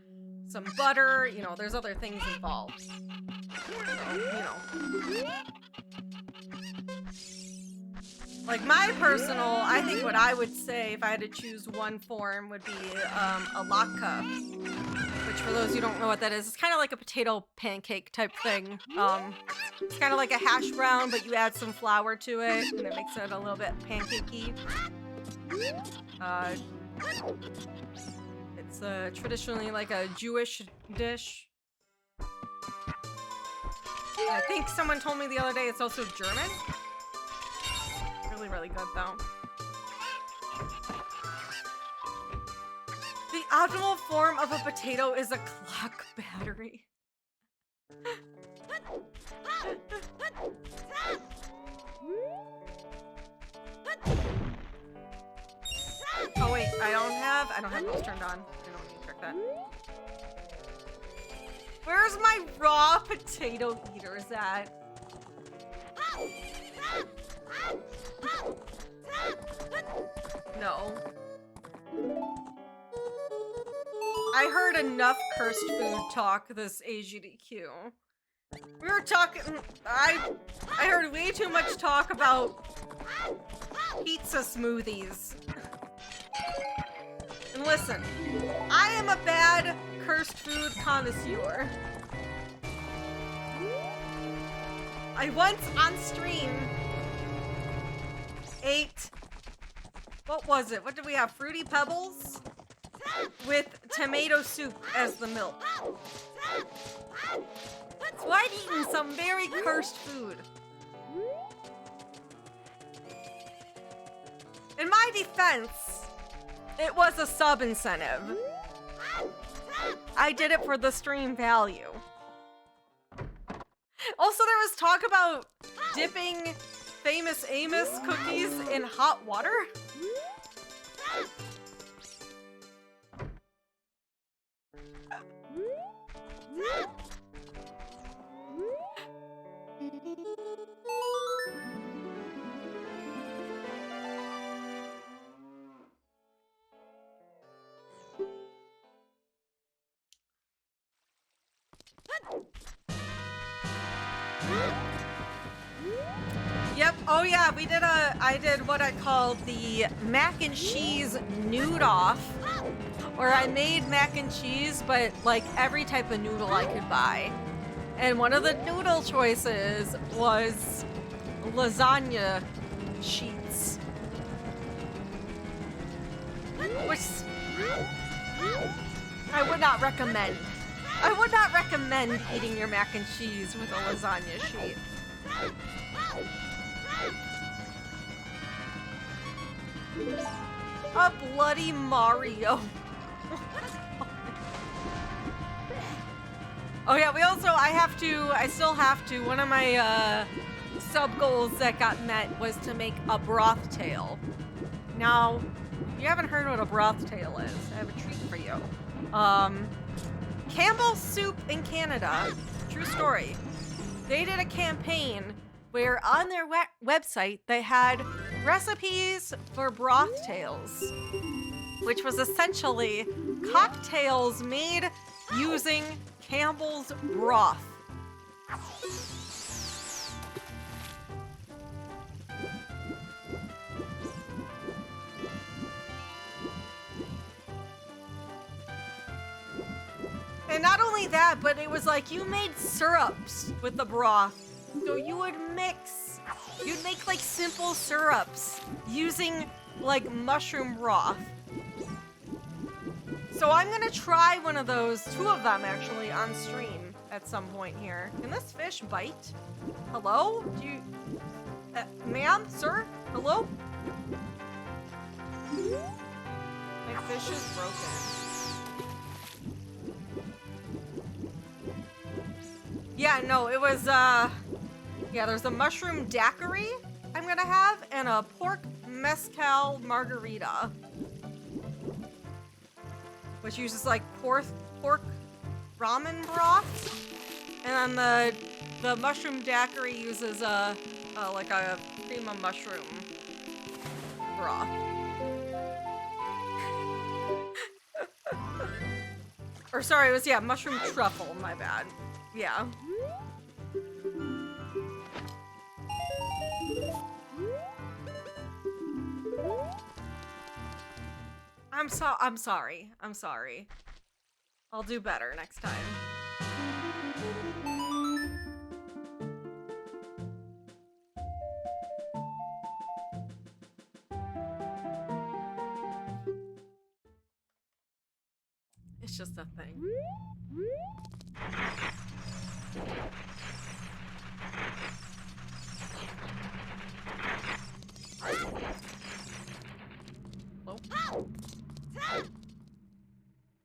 some butter, you know, there's other things involved. So, you know. Like my personal, I think what I would say if I had to choose one form would be a latke, which for those who don't know what that is, it's kind of like a potato pancake type thing. It's kind of like a hash brown, but you add some flour to it, and it makes it a little bit pancakey. It's traditionally like a Jewish dish. I think someone told me the other day it's also German. Really, really good though. The optimal form of a potato is a clock battery. Oh wait, I don't have those turned on. I don't need to check that. Where's my raw potato eaters at? No. I heard enough cursed food talk this AGDQ. We were talking, I heard way too much talk about pizza smoothies. And listen, I am a bad cursed food connoisseur. I once on stream ate, what was it? What did we have? Fruity Pebbles with tomato soup as the milk. So I'd eaten some very cursed food. In my defense, it was a sub incentive. I did it for the stream value. Also, there was talk about dipping Famous Amos cookies in hot water. Yep. Oh yeah, I did what I called the mac and cheese nude off. Or I made mac and cheese, but like every type of noodle I could buy. And one of the noodle choices was lasagna sheets. Which I would not recommend. I would not recommend eating your mac and cheese with a lasagna sheet. A bloody Mario. Oh yeah, I still have to, one of my sub goals that got met was to make a broth tail. Now, if you haven't heard what a broth tail is, I have a treat for you. Campbell's Soup in Canada, true story. They did a campaign where on their website they had recipes for broth tails, which was essentially cocktails made using Campbell's broth. And not only that, but it was like you made syrups with the broth. So you'd make like simple syrups using like mushroom broth. So I'm gonna try one of those, two of them actually, on stream at some point here. Can this fish bite? Hello? Do you, ma'am, sir? Hello? My fish is broken. Yeah, no, it was, yeah, there's a mushroom daiquiri I'm gonna have, and a pork mezcal margarita. Which uses, like, pork ramen broth. And then the mushroom daiquiri uses, like a cream of mushroom broth. Or sorry, it was, yeah, mushroom truffle, my bad. Yeah. I'm sorry. I'm sorry. I'll do better next time. It's just a thing.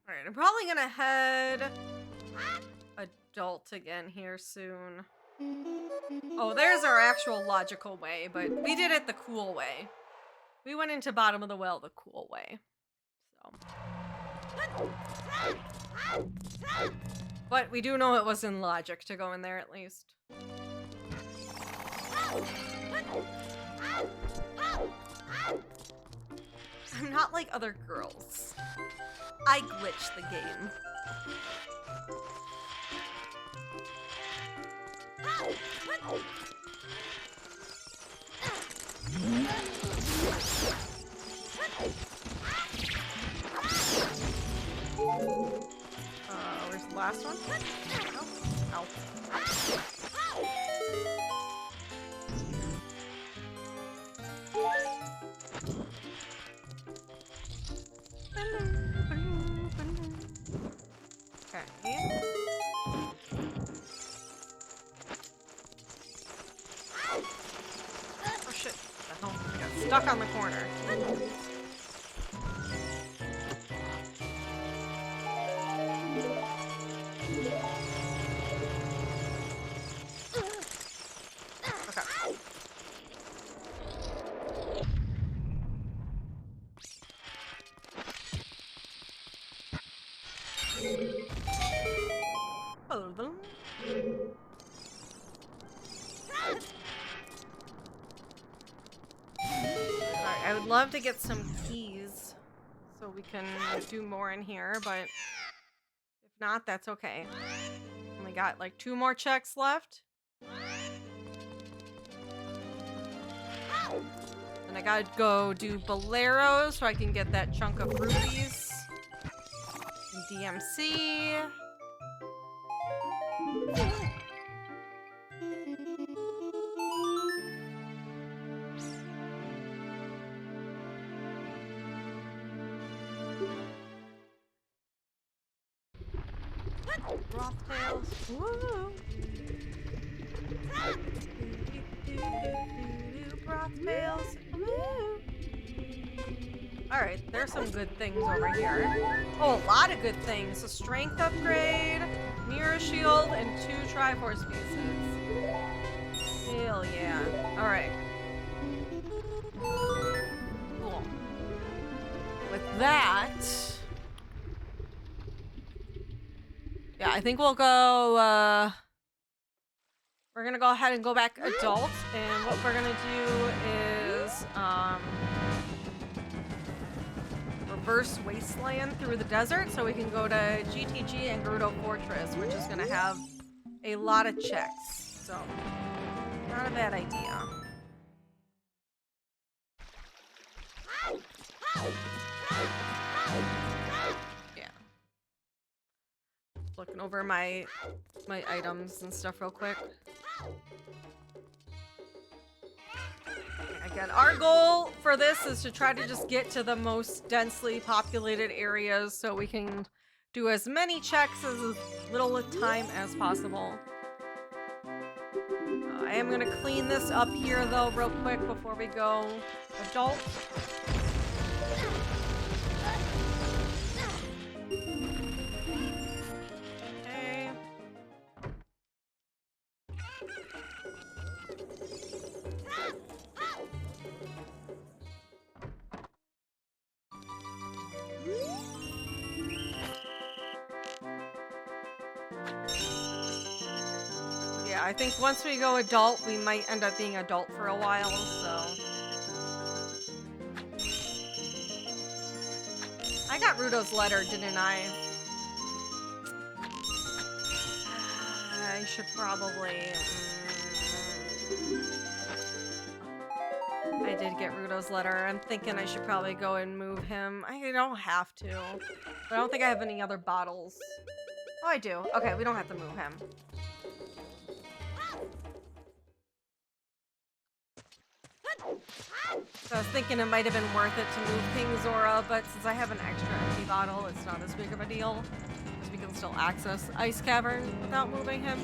Alright, I'm probably gonna head adult again here soon. Oh, there's our actual logical way, but we did it the cool way. We went into bottom of the well the cool way. So. But we do know it was in logic to go in there at least. I'm not like other girls. I glitch the game. Where's the last one? Oh. Okay. Oh shit. The hell? I got stuck on the corner. love to get some keys so we can do more in here, but if not, that's okay. Only got like 2 more checks left. And I gotta go do Bolero so I can get that chunk of rupees. And DMC. Broth tails. Woo! Broth tails. Woo! Alright, there's some good things over here. Oh, a lot of good things. A strength upgrade, mirror shield, and 2 triforce pieces. Hell yeah. Alright. Cool. With that... yeah, I think we'll go, we're gonna go ahead and go back adult, and what we're gonna do is, reverse wasteland through the desert so we can go to GTG and Gerudo Fortress, which is gonna have a lot of checks, so not a bad idea. Looking over my items and stuff real quick. Again, our goal for this is to try to just get to the most densely populated areas so we can do as many checks as little time as possible. I am gonna clean this up here though real quick before we go adult. I think once we go adult, we might end up being adult for a while, so... I got Rudo's letter, didn't I? I should probably... I did get Rudo's letter. I'm thinking I should probably go and move him. I don't have to. But I don't think I have any other bottles. Oh, I do. Okay, we don't have to move him. So I was thinking it might have been worth it to move King Zora, but since I have an extra empty bottle, it's not as big of a deal. Because we can still access Ice Cavern without moving him.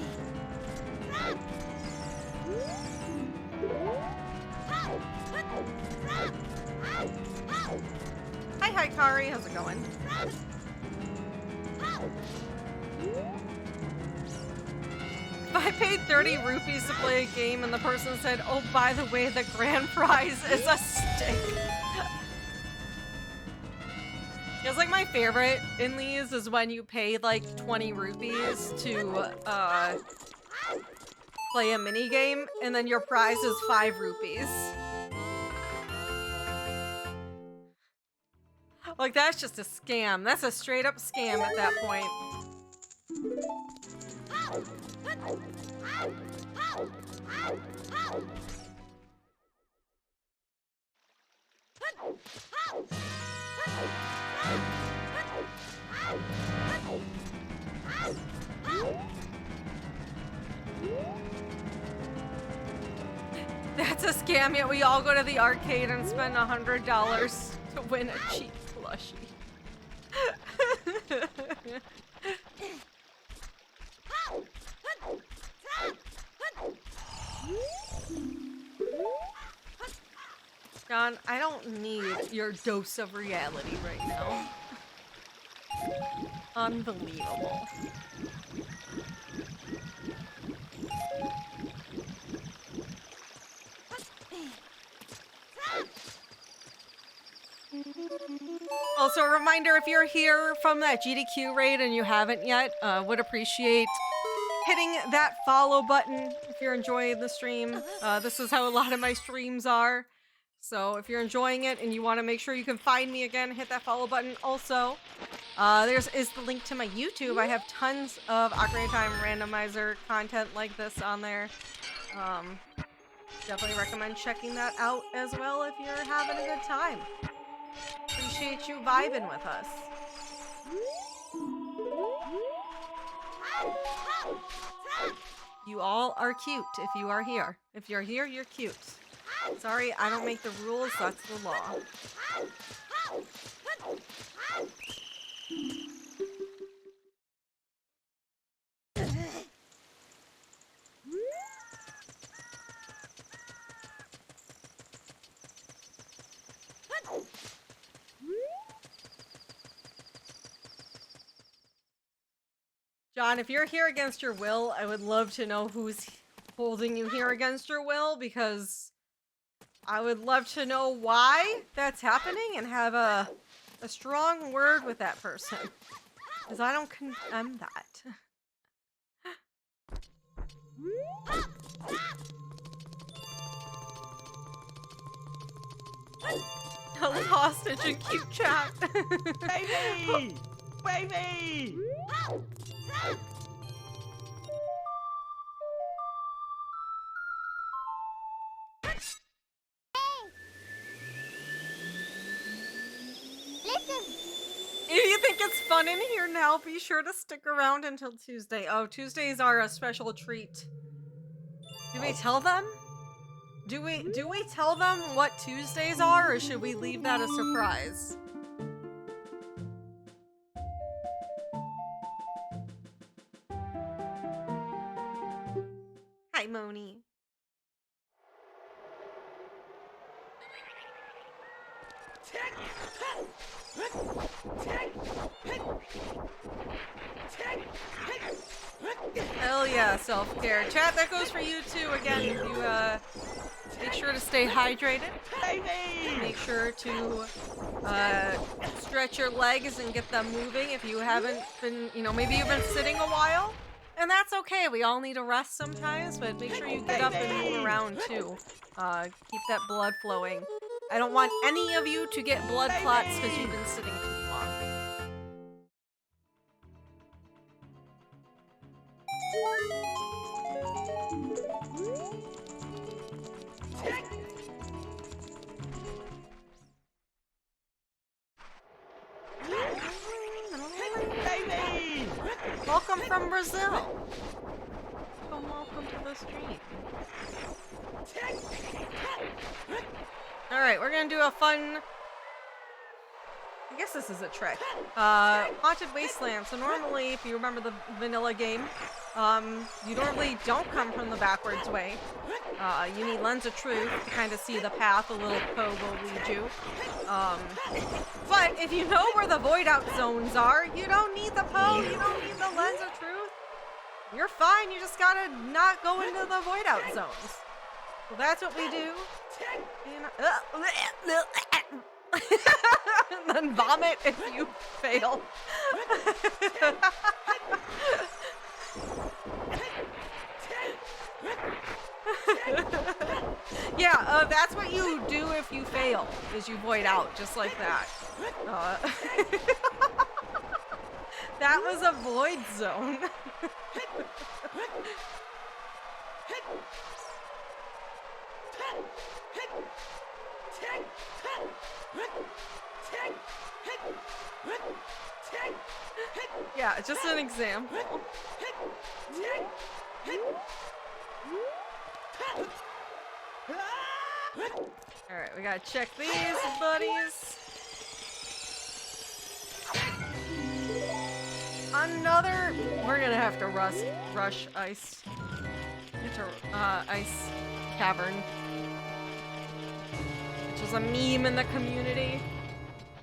Hi, Kari. How's it going? If I paid 30 rupees to play a game and the person said, oh, by the way, the grand prize is a stick. It's like my favorite in these is when you pay like 20 rupees to play a mini game and then your prize is 5 rupees. Like, that's just a scam. That's a straight up scam at that point. That's a scam, yet we all go to the arcade and spend $100 to win a cheap plushie. John, I don't need your dose of reality right now. Unbelievable. Also, a reminder, if you're here from that GDQ raid and you haven't yet, would appreciate hitting that follow button if you're enjoying the stream. This is how a lot of my streams are. So if you're enjoying it and you want to make sure you can find me again, hit that follow button. Also, is the link to my YouTube. I have tons of Ocarina of Time Randomizer content like this on there. Definitely recommend checking that out as well if you're having a good time. Appreciate you vibing with us. You all are cute if you are here. If you're here, you're cute. Sorry, I don't make the rules, that's the law. John, if you're here against your will, I would love to know who's holding you here against your will, because I would love to know why that's happening and have a strong word with that person. Because I don't condemn that. Held hostage in cute chat. Baby! Baby! If you think it's fun in here now, be sure to stick around until Tuesday. Oh, Tuesdays are a special treat. Do we tell them? Do we tell them what Tuesdays are, or should we leave that a surprise? Hi, Moni. Hell yeah, self-care. Chat, that goes for you too. Again, you make sure to stay hydrated. Make sure to stretch your legs and get them moving if you haven't been, maybe you've been sitting a while. And that's okay. We all need a rest sometimes, but make sure you get up and move around too. Keep that blood flowing. I don't want any of you to get blood clots because you've been sitting too long. Baby! Welcome from Brazil. Welcome to the stream. Alright, we're gonna do a fun... I guess this is a trick. Haunted Wasteland. So normally, if you remember the vanilla game, you normally don't come from the backwards way. You need Lens of Truth to kind of see the path a little Poe will lead you. But if you know where the void out zones are, you don't need the Poe, you don't need the Lens of Truth. You're fine, you just gotta not go into the void out zones. So that's what we do. And then vomit if you fail. Yeah, that's what you do if you fail, is you void out, just like that. That was a void zone. Yeah, just an example. Alright, we gotta check these buddies. Another... We're gonna have to rush ice. Ice cavern. Which is a meme in the community.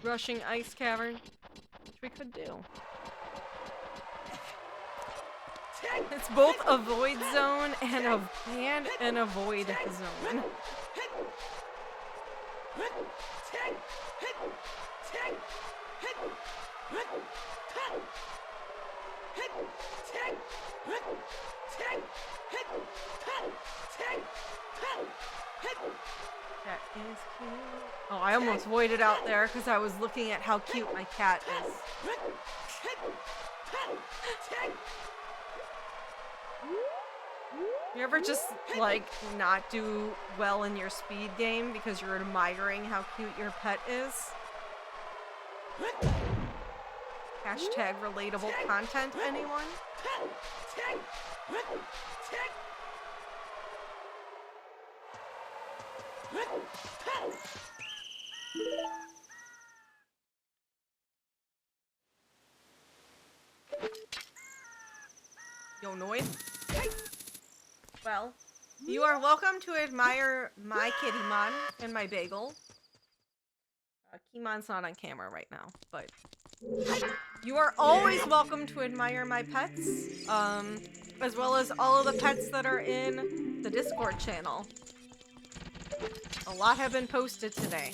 Rushing ice cavern. Which we could do. It's both a void zone and a void zone. That is cute. Oh, I almost voided out there because I was looking at how cute my cat is. You ever just, like, not do well in your speed game because you're admiring how cute your pet is? Hashtag relatable content, anyone? Yo, Noid. Well, you are welcome to admire my Kittymon and my bagel. Keymon's not on camera right now, but you are always welcome to admire my pets, as well as all of the pets that are in the Discord channel. A lot have been posted today.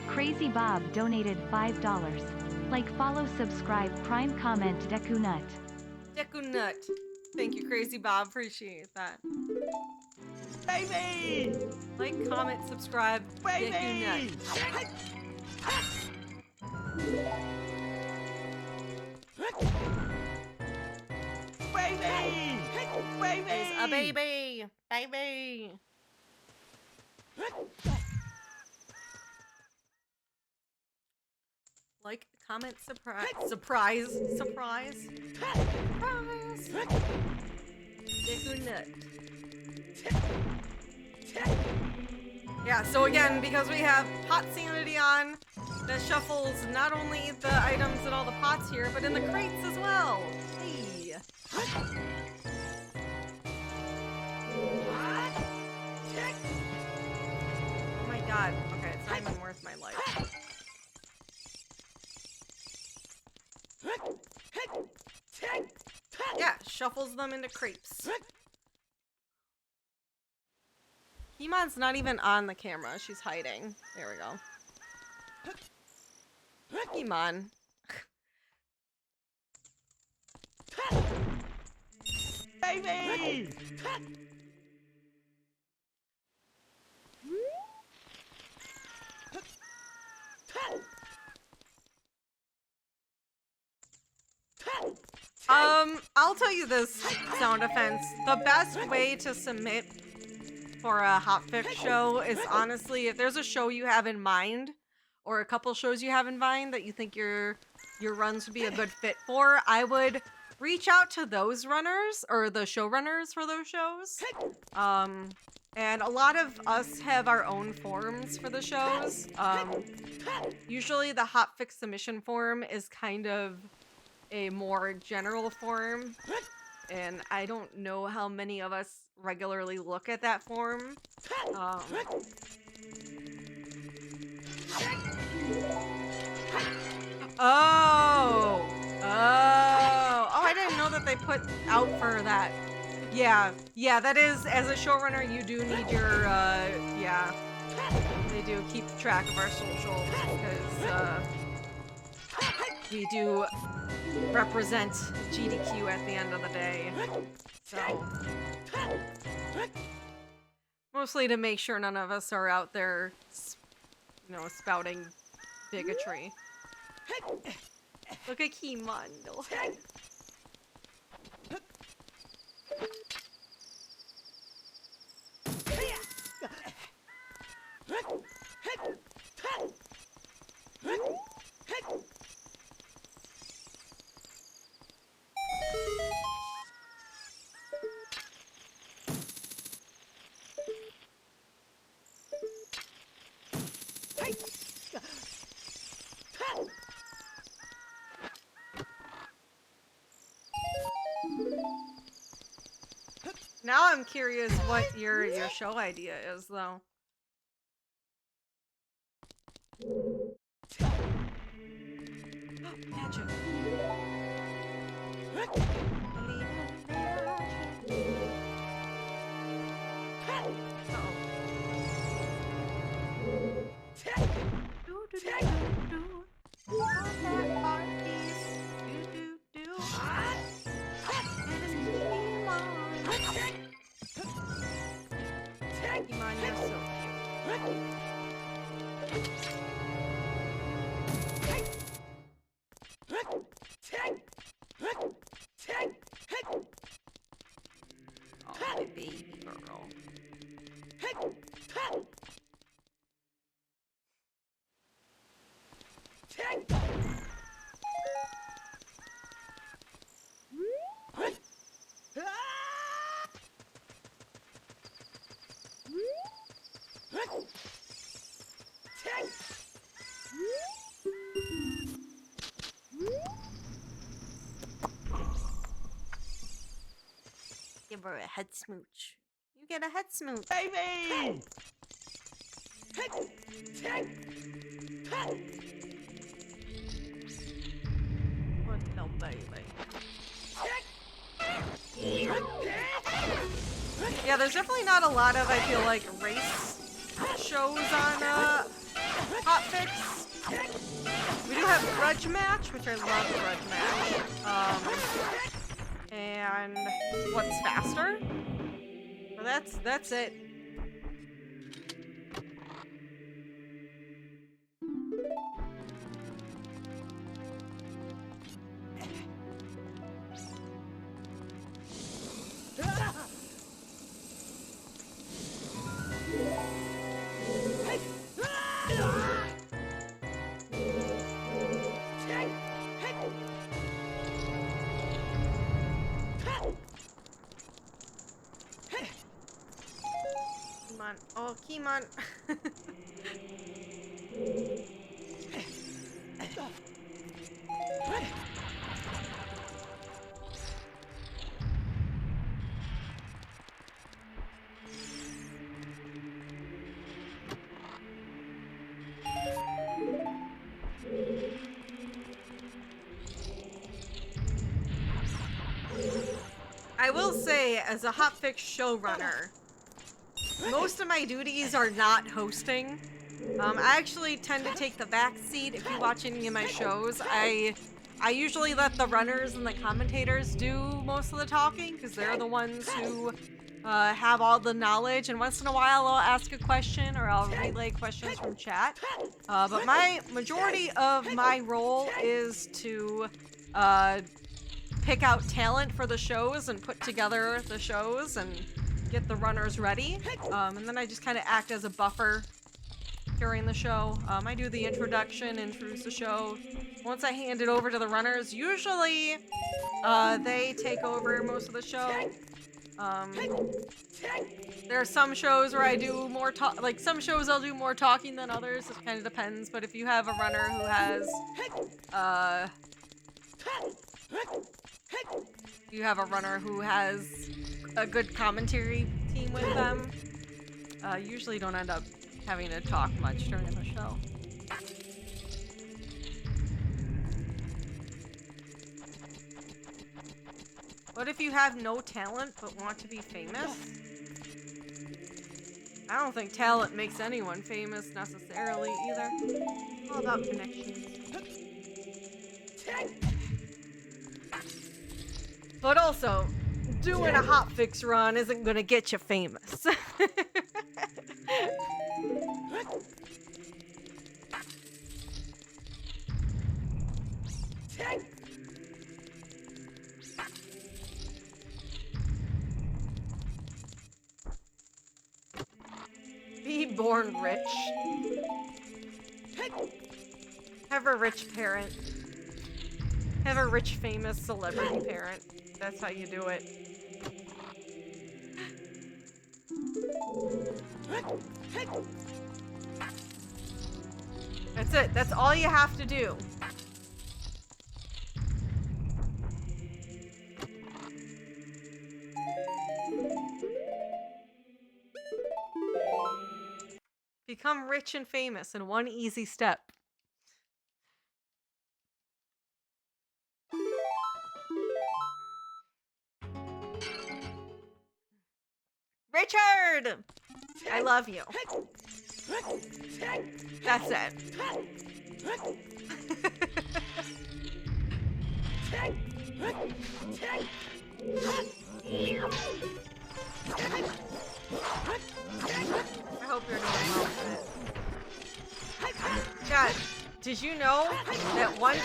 Crazy Bob donated $5. Like, follow, subscribe, prime, comment, Deku Nut. Deku Nut. Thank you, Crazy Bob. Appreciate that. Baby! Like, comment, subscribe, Baby! Deku Nut. Baby! Baby! He's a baby! Baby! Like, comment, surprise, surprise, surprise, surprise! Deku Nut. Yeah, so again, because we have Pot Sanity on, that shuffles not only the items in all the pots here, but in the crates as well. Hey! Oh my god. Okay, it's not even worth my life. Yeah, shuffles them into crepes. Himon's not even on the camera. She's hiding. There we go. Himon. Baby! I'll tell you this, Sound Offense. The best way to submit for a hotfix show is honestly, if there's a show you have in mind, or a couple shows you have in mind that you think your runs would be a good fit for, I would reach out to those runners, or the showrunners for those shows. And a lot of us have our own forms for the shows. Usually the hotfix submission form is kind of a more general form, and I don't know how many of us regularly look at that form. Oh, I didn't know that they put out for that. Yeah, that is, as a showrunner, you do need your, yeah, they do keep track of our socials, because, we do represent GDQ at the end of the day, so mostly to make sure none of us are out there, you know, spouting bigotry. Look at Kimando. Now I'm curious what your show idea is, though. Oh, my baby girl. Give her a head smooch. You get a head smooch. Baby! What no baby. Yeah, there's definitely not a lot of, I feel like, race shows on Hotfix. We do have Grudge Match, which I love Grudge Match. And What's Faster? Well, that's it. Kimon. Oh, Kimon. I will say, as a Hotfix showrunner, most of my duties are not hosting. I actually tend to take the back seat if you watch any of my shows. I usually let the runners and the commentators do most of the talking because they're the ones who have all the knowledge, and once in a while I'll ask a question or I'll relay questions from chat. But my majority of my role is to pick out talent for the shows and put together the shows and get the runners ready. And then I just kind of act as a buffer during the show. I do the introduction, introduce the show. Once I hand it over to the runners, usually they take over most of the show. There are some shows where I do more talk, like some shows I'll do more talking than others. It kind of depends. But if you have a runner who has, a good commentary team with them, usually don't end up having to talk much during the show. What if you have no talent but want to be famous? I don't think talent makes anyone famous necessarily either. It's all about connections. But also, doing a hotfix run isn't gonna get you famous. Be born rich. Have a rich parent. Have a rich, famous celebrity parent. That's how you do it. That's it. That's all you have to do. Become rich and famous in one easy step. Richard! I love you. That's it. I hope you're doing well with it. Chad, did you know that once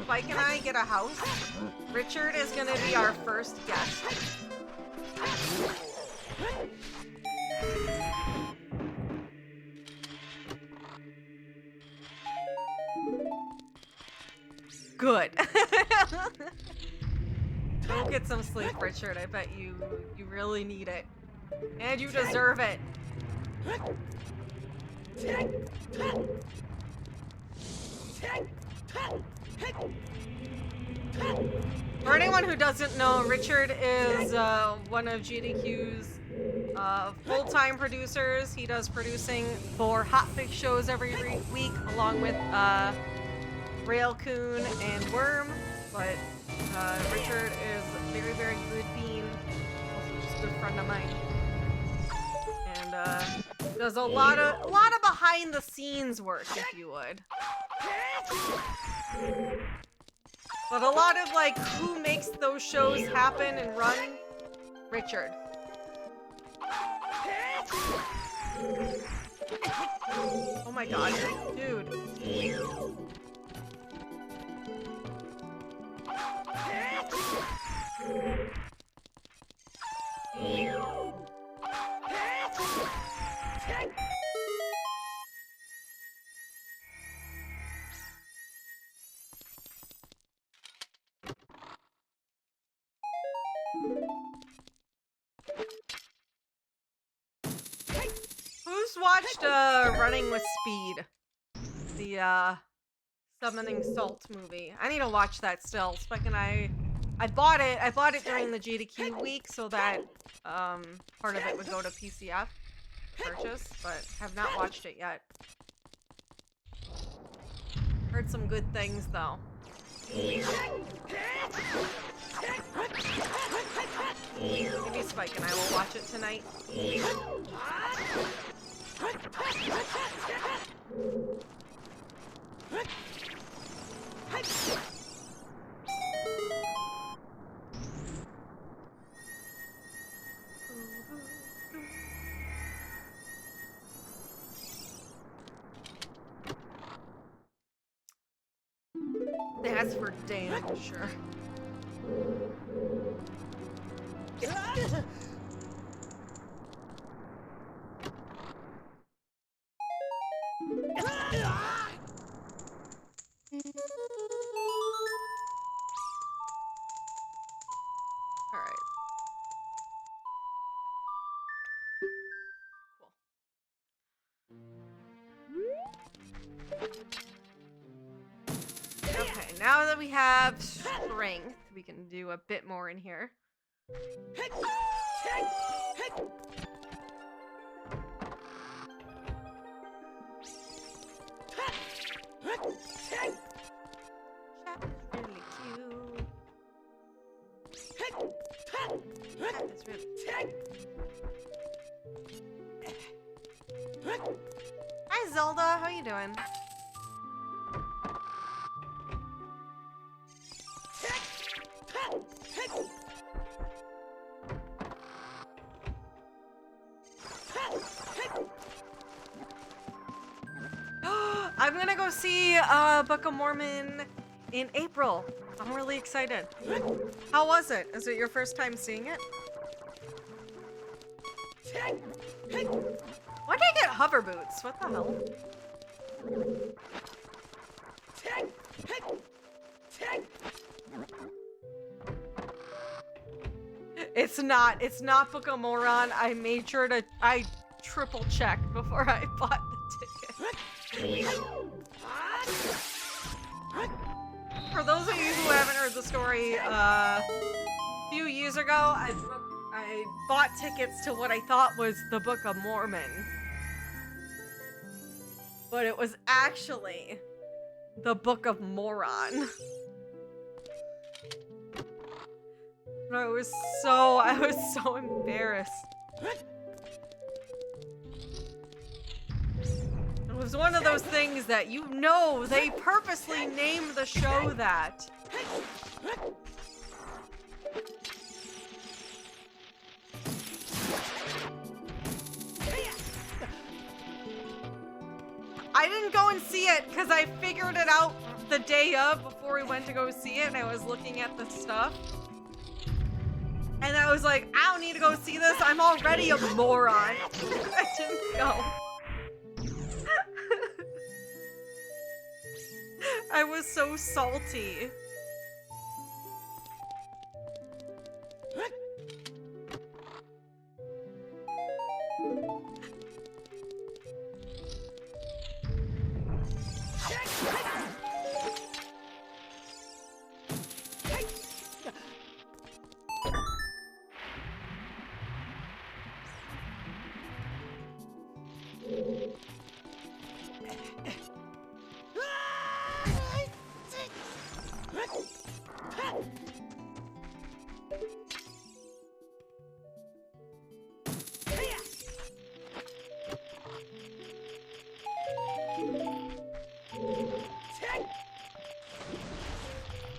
Spike and I get a house, Richard is gonna be our first guest? Good. Go get some sleep, Richard. I bet you really need it. And you deserve it. For anyone who doesn't know, Richard is one of GDQ's full-time producers. He does producing for Hotfix shows every week, along with Railcoon and Worm. But Richard is a very, very good bean. Also just a good friend of mine. And does a lot of behind-the-scenes work, if you would. But a lot of, like, who makes those shows happen and run? Richard. Oh my god, dude. Who's watched Running with Speed? The Summoning Salt movie. I need to watch that still. Spike and I bought it during the GDQ week so that part of it would go to PCF purchase, but have not watched it yet. Heard some good things though. Maybe Spike and I will watch it tonight. That's for damn sure. Alright. Cool. Okay, now that we have strength, we can do a bit more in here. That's really cute. Hi Zelda, how you doing? I'm gonna go see Book of Mormon in April. I'm really excited. How was it? Is it your first time seeing it? Why did I get hover boots? What the hell? It's not Book of Moron. I made sure to, I triple checked before I bought the ticket. For those of you who haven't heard the story, a few years ago, I bought tickets to what I thought was the Book of Mormon. But it was actually the Book of Moron. I was so embarrassed. It was one of those things that you know they purposely named the show that. I didn't go and see it because I figured it out the day of before we went to go see it, and I was looking at the stuff. And I was like, I don't need to go see this. I'm already a moron. I didn't go. I was so salty.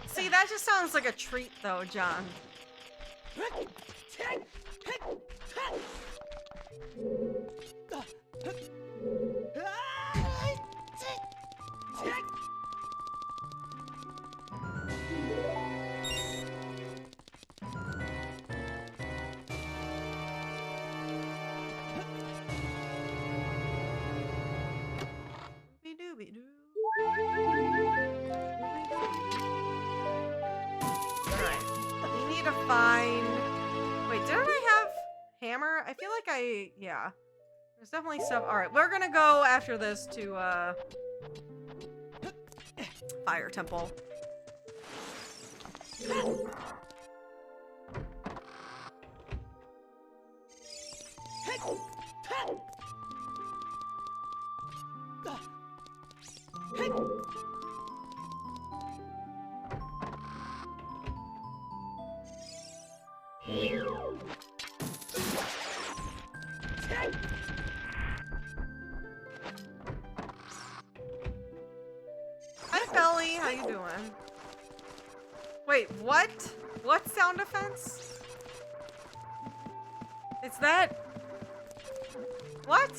See, that just sounds like a treat though, John. I feel like yeah. There's definitely stuff. Alright, we're gonna go after this to, Fire Temple. Hi, Belly. How you doing? Wait, what? What sound offense? It's that? What?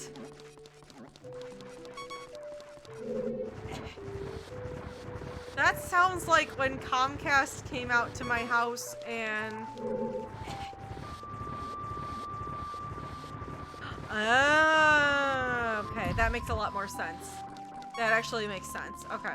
That sounds like when Comcast came out to my house and... Oh, okay, that makes a lot more sense. That actually makes sense. Okay.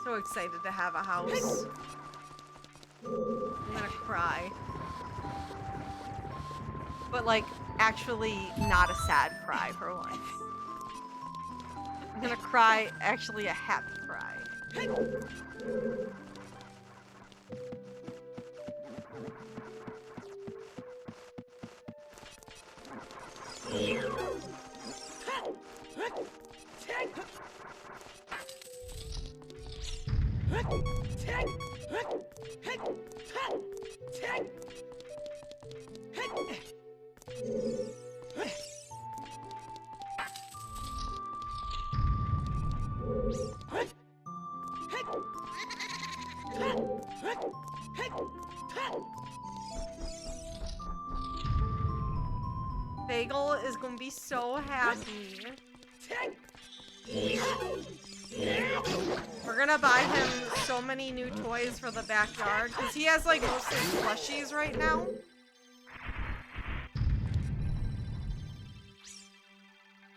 So excited to have a house. I'm gonna cry. But like, actually not a sad cry for once. I'm gonna cry, actually a happy cry. Bagel is gonna be so happy. We're gonna buy him so many new toys for the backyard because he has like mostly plushies right now.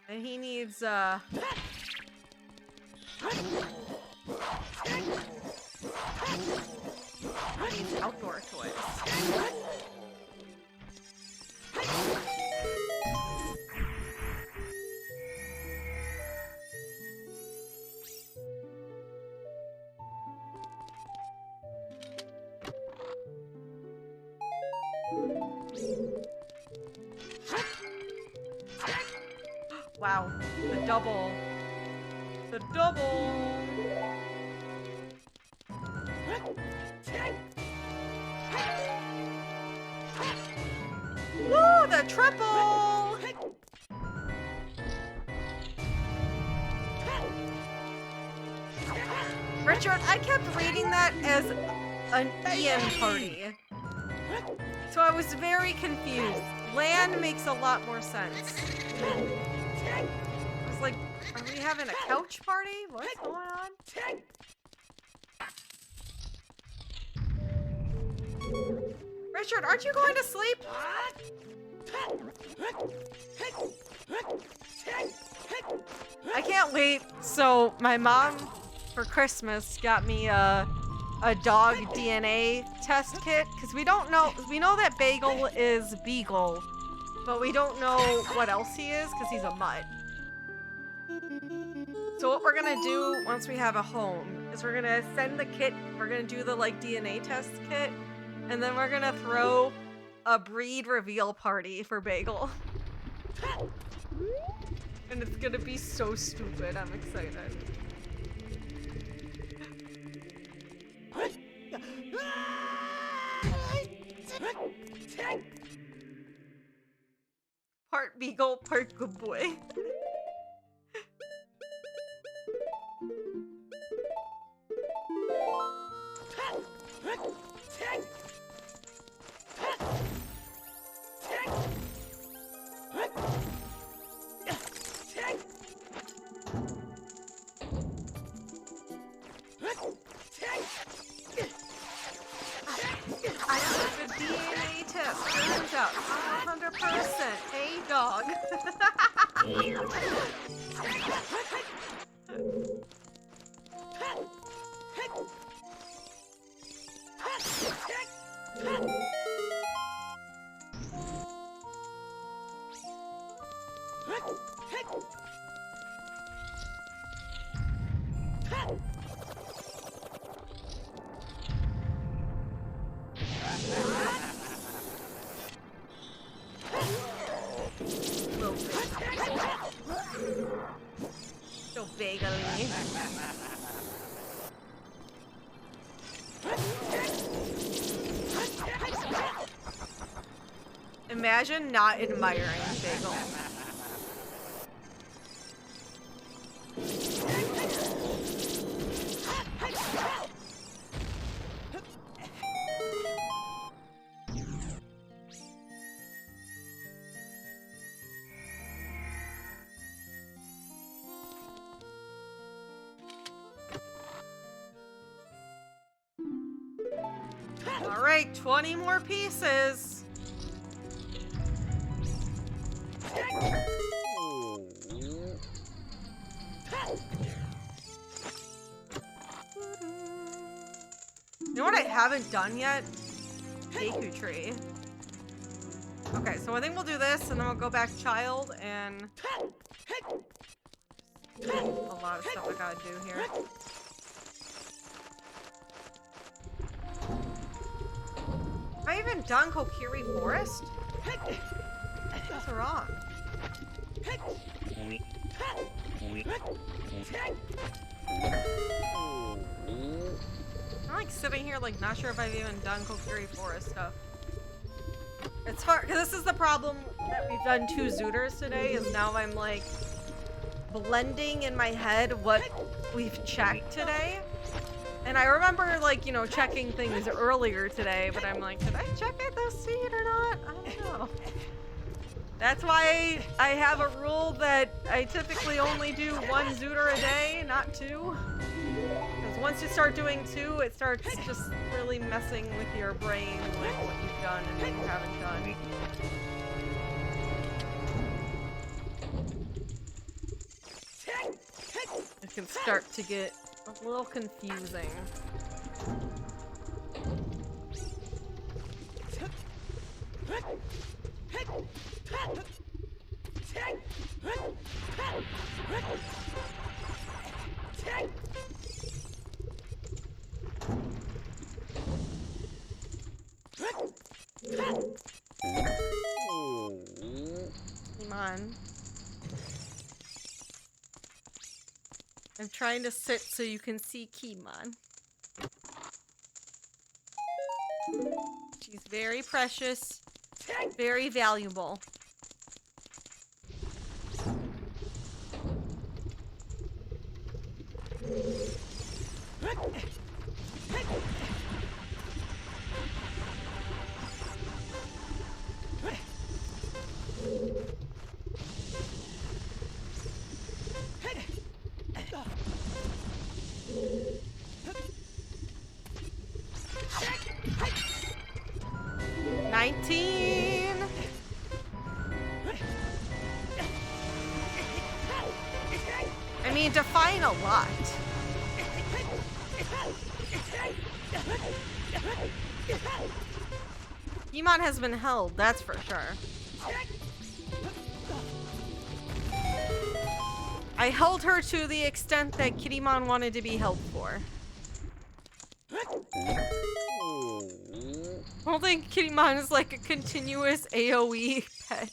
And he needs outdoor toys. Wow, the double. The double. Woo, the triple. Richard, I kept reading that as an Ian party. So I was very confused. Land makes a lot more sense. I was like, are we having a couch party? What's going on? Richard, aren't you going to sleep? I can't wait. So my mom for Christmas got me a dog DNA test kit because we don't know. We know that Bagel is Beagle, but we don't know what else he is because he's a mutt. So what we're gonna do once we have a home is we're gonna send the kit. We're gonna do the like DNA test kit, and then we're gonna throw a breed reveal party for Bagel. And it's gonna be so stupid. I'm excited. Part Beagle, part good boy. I took the DNA test. Turns out 100% a dog. So vaguely. Imagine not admiring Bagel. All right, 20 more pieces. You know what I haven't done yet? Deku tree. Okay, so I think we'll do this and then we'll go back child and a lot of stuff I gotta do here. Have I even done Kokiri Forest? What's wrong? I'm like sitting here like not sure if I've even done Kokiri Forest stuff. It's hard because this is the problem that we've done 2 Zooters today is now I'm like blending in my head what we've checked today. And I remember, like, you know, checking things earlier today, but I'm like, did I check it this seed or not? I don't know. That's why I have a rule that I typically only do 1 Zooter a day, not 2. Because once you start doing 2, it starts just really messing with your brain with what you've done and what you haven't done. It can start to get a little confusing. Come on. I'm trying to sit so you can see Kimon. She's very precious, very valuable. I mean, define a lot. Kimon has been held, that's for sure. I held her to the extent that Kittymon wanted to be held for. Holding Kittymon is like a continuous AoE pet.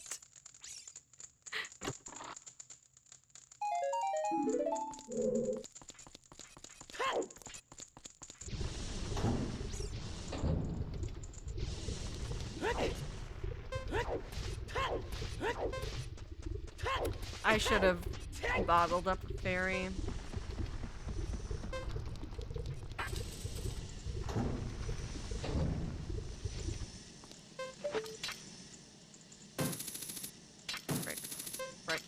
I should have bottled up a fairy. Right.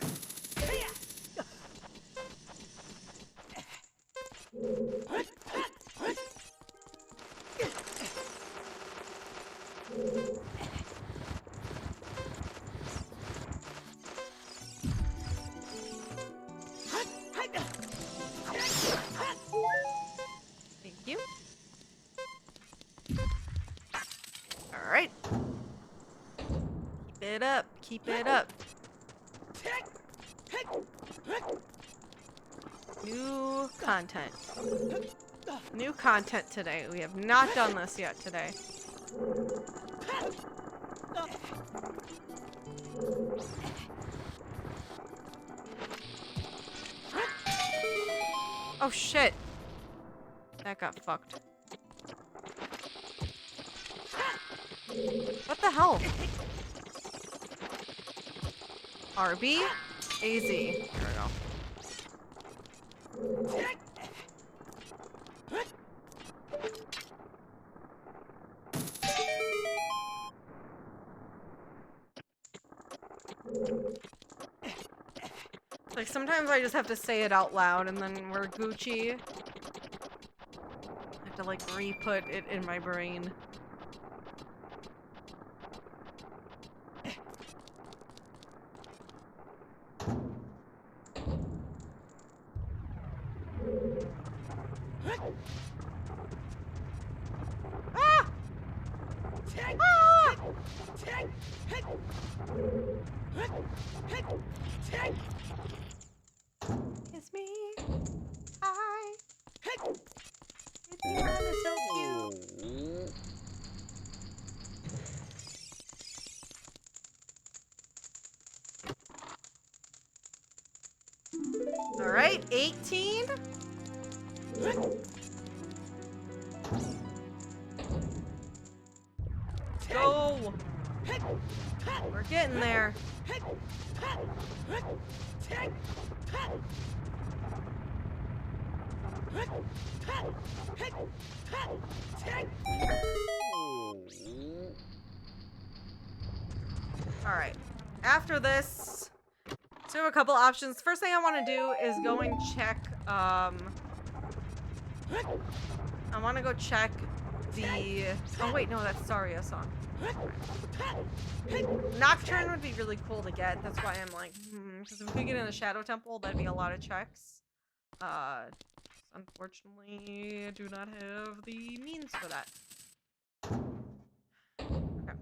Thank you. All right. Keep it up. Keep it up. New content. New content today. We have not done this yet today. Oh shit. That got fucked. What the hell? RB? AZ. There we go. Like, sometimes I just have to say it out loud and then we're Gucci. I have to, like, re-put it in my brain. Ah! Ah! It's me. Hi. It's you, Anna, so cute. All right, 18. Go. We're getting there. All right. After this, so we have a couple options. First thing I want to do is go and check. I want to go check the. Oh wait, no, that's Saria song. Nocturne would be really cool to get. That's why I'm like, because if we could get in the Shadow Temple, that'd be a lot of checks. Unfortunately, I do not have the means for that. Okay.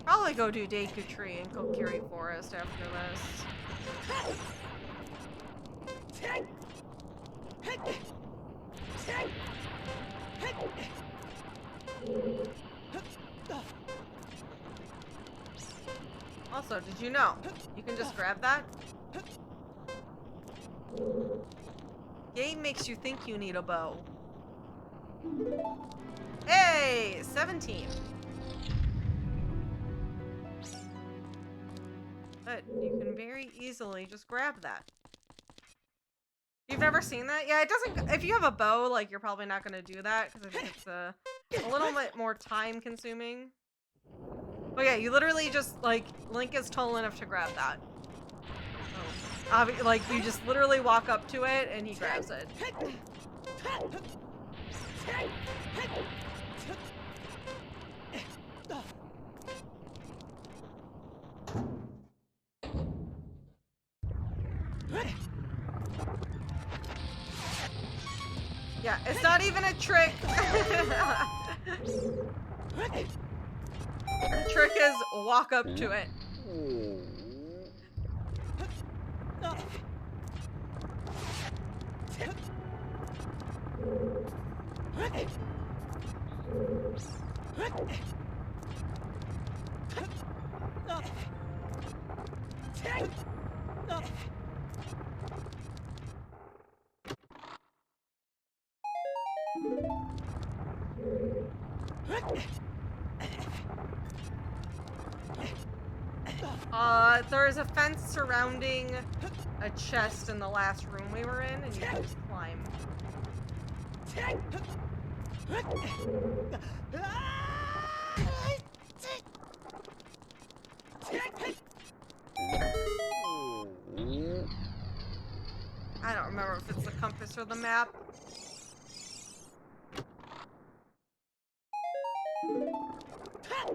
Probably go do Deku Tree and Kokiri Forest after this. Also, did you know you can just grab that? Game makes you think you need a bow. Hey, 17. But you can very easily just grab that. You've never seen that? Yeah, it doesn't. If you have a bow, like, you're probably not going to do that because I think it's a little bit more time consuming. But yeah, you literally just, like, Link is tall enough to grab that. Like, you just literally walk up to it and he grabs it. Yeah, it's not even a trick. The trick is walk up to it. There's a fence surrounding a chest in the last room we were in, and you can just climb. I don't remember if it's the compass or the map.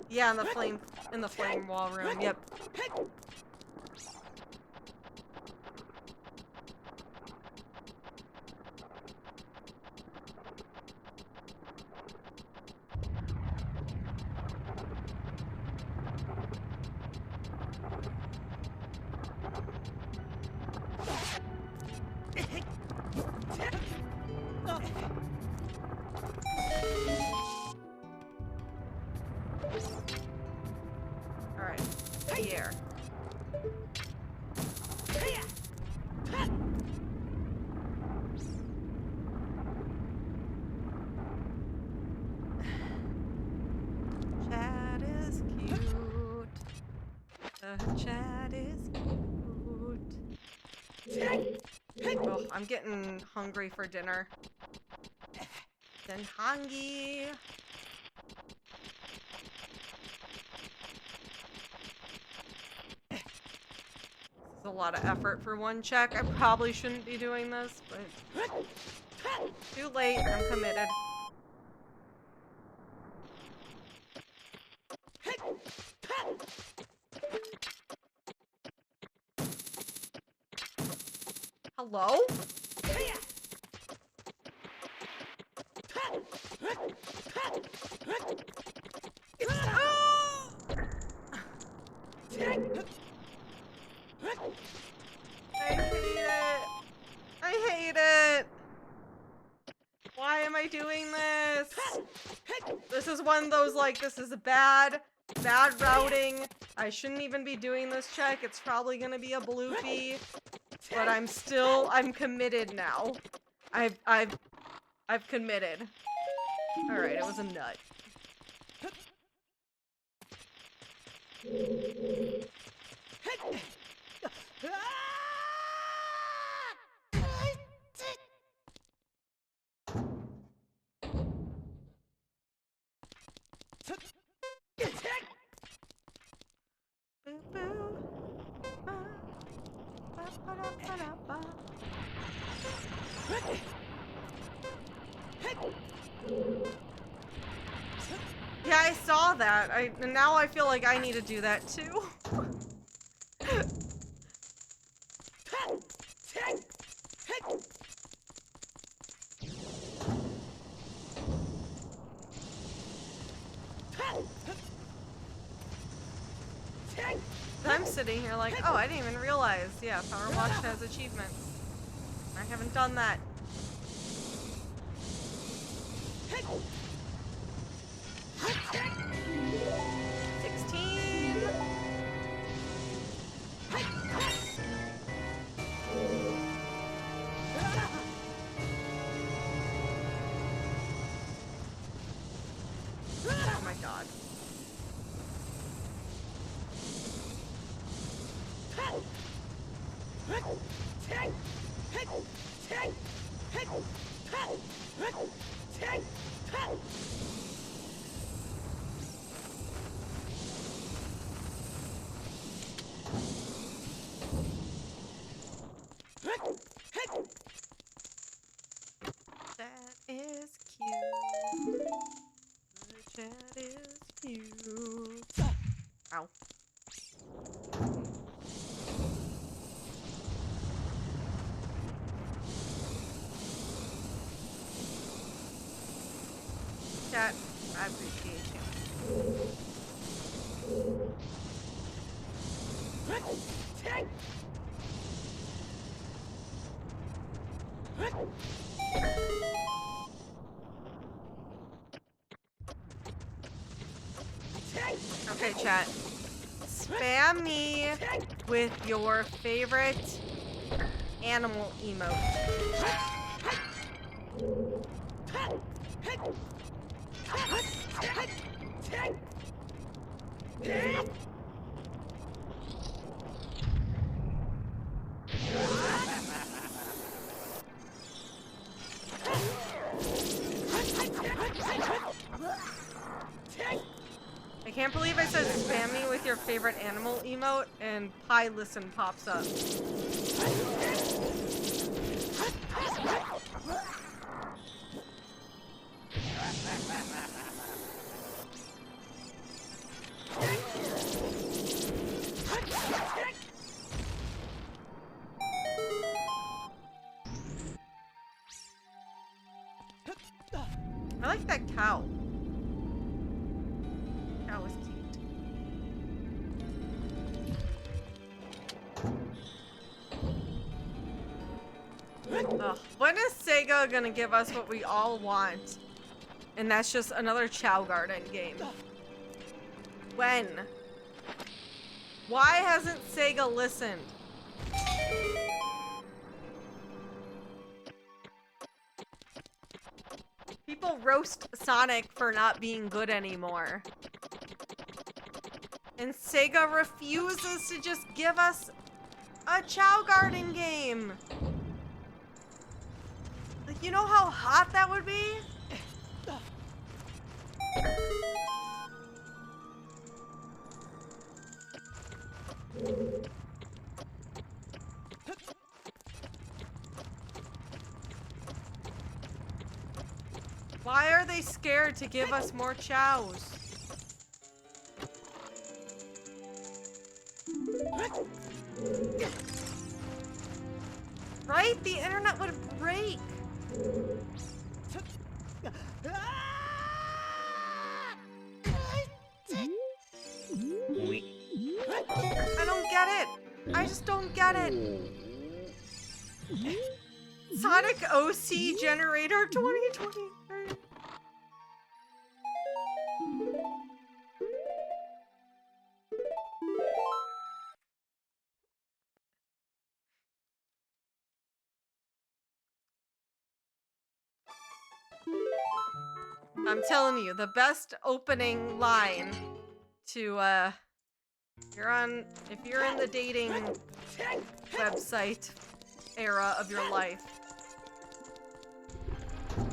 Yeah, in the flame wall room. Yep. Alright, here. Chat is cute. The chat is cute. Oh, I'm getting hungry for dinner. Then hungry. A lot of effort for one check. I probably shouldn't be doing this, but too late. I'm committed. Hello? I hate it. I hate it. Why am I doing this? This is one of those, like, this is bad routing. I shouldn't even be doing this check. It's probably gonna be a bloopy. But I'm committed now. I've committed. Alright, it was a nut. Yeah, I saw that. And now I feel like I need to do that too. I'm sitting here like, oh, I didn't even realize. Yeah, Power Wash has achievements. I haven't done that. chat. I appreciate you. Okay, chat. Spam me with your favorite animal emote. I can't believe I said spam me with your favorite animal emote and Pie Listen pops up. I like that cow. Cow is cute. Ugh. When is Sega gonna give us what we all want? And that's just another Chow Garden game. When? Why hasn't Sega listened? People roast Sonic for not being good anymore. And Sega refuses to just give us a Chow Garden game. Like, you know how hot that would be? Why are they scared to give us more chows? Right? The internet would break. I don't get it. I just don't get it. Sonic OC Generator 2023. I'm telling you, the best opening line to if you're in the dating website era of your life,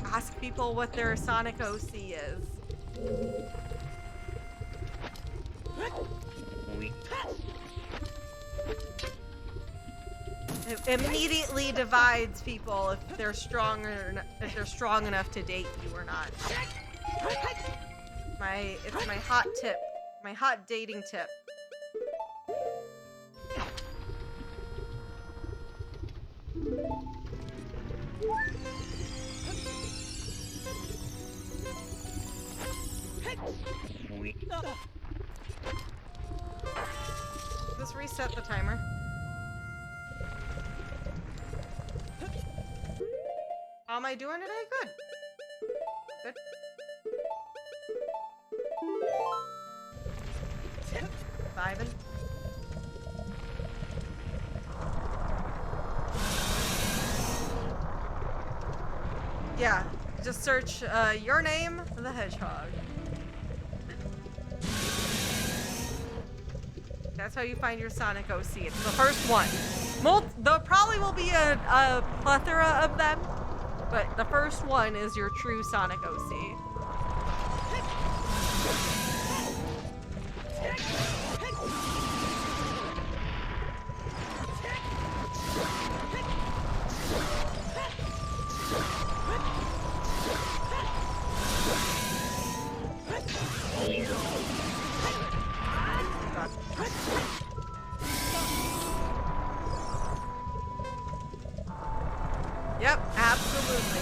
ask people what their Sonic OC is. It immediately divides people if they're strong enough to date you or not. It's my hot tip, my hot dating tip. Just reset the timer. How am I doing today? Good. Good. Vibing. Yeah, just search your name, the hedgehog. That's how you find your Sonic OC. It's the first one. There probably will be a plethora of them, but the first one is your true Sonic OC. Yep, absolutely.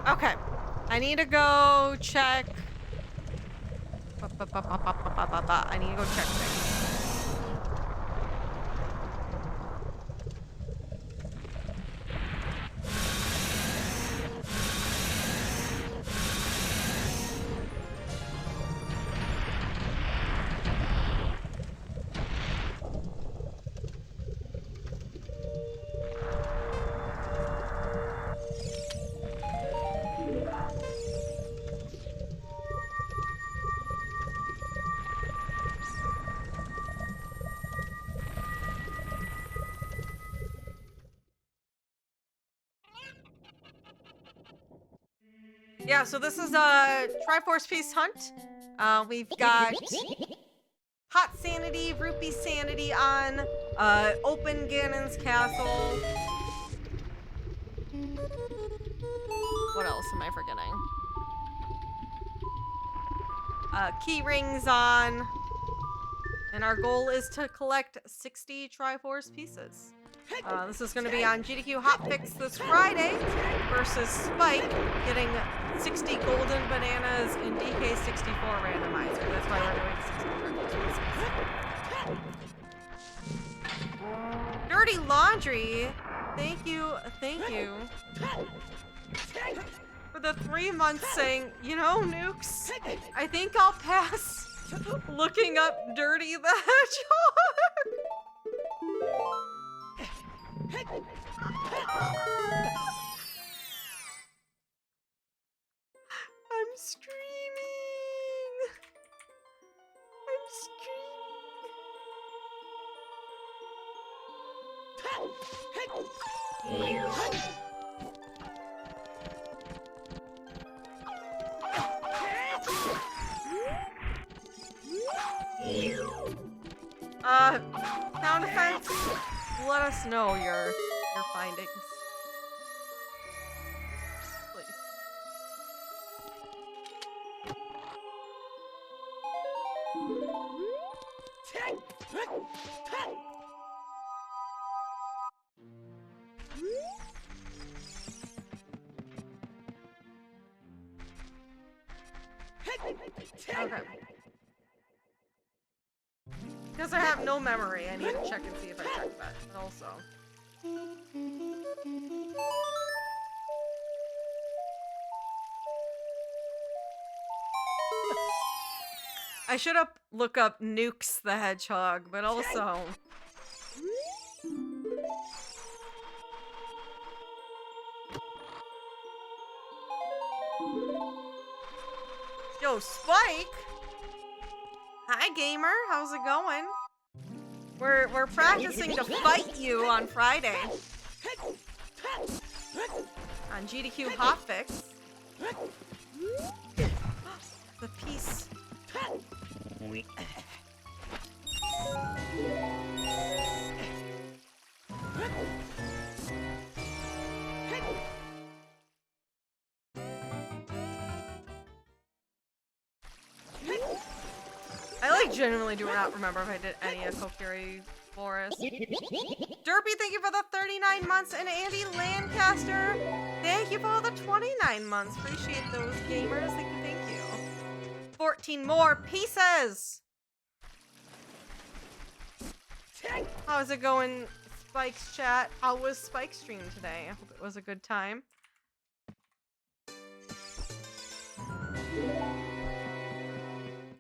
Okay. I need to go check. I need to go check things. Yeah, so this is a Triforce Piece Hunt. We've got Hot Sanity, Rupee Sanity on, Open Ganon's Castle. What else am I forgetting? Key Rings on. And our goal is to collect 60 Triforce pieces. This is going to be on GDQ Hotfix this Friday versus Spike getting 60 golden bananas in DK64 randomizer. That's why we're doing 60 pieces. Dirty Laundry, thank you for the 3 months saying, you know, Nukes, I think I'll pass looking up Dirty the Hedgehog. I'm screaming. I'm screaming. Sound effects, let us know your findings. Please. Okay. Because I have no memory, I need to check and see if I checked that also. I should have looked up Nukes the Hedgehog, but also... Yo, Spike! Hi, gamer. How's it going? We're practicing to fight you on Friday. On GDQ Hotfix. The piece. I genuinely do not remember if I did any of Kokiri Forest. Derpy, thank you for the 39 months, and Andy Lancaster, thank you for the 29 months. Appreciate those gamers. Thank you. 14 more pieces. How's it going, Spike's chat? How was Spike's stream today? I hope it was a good time.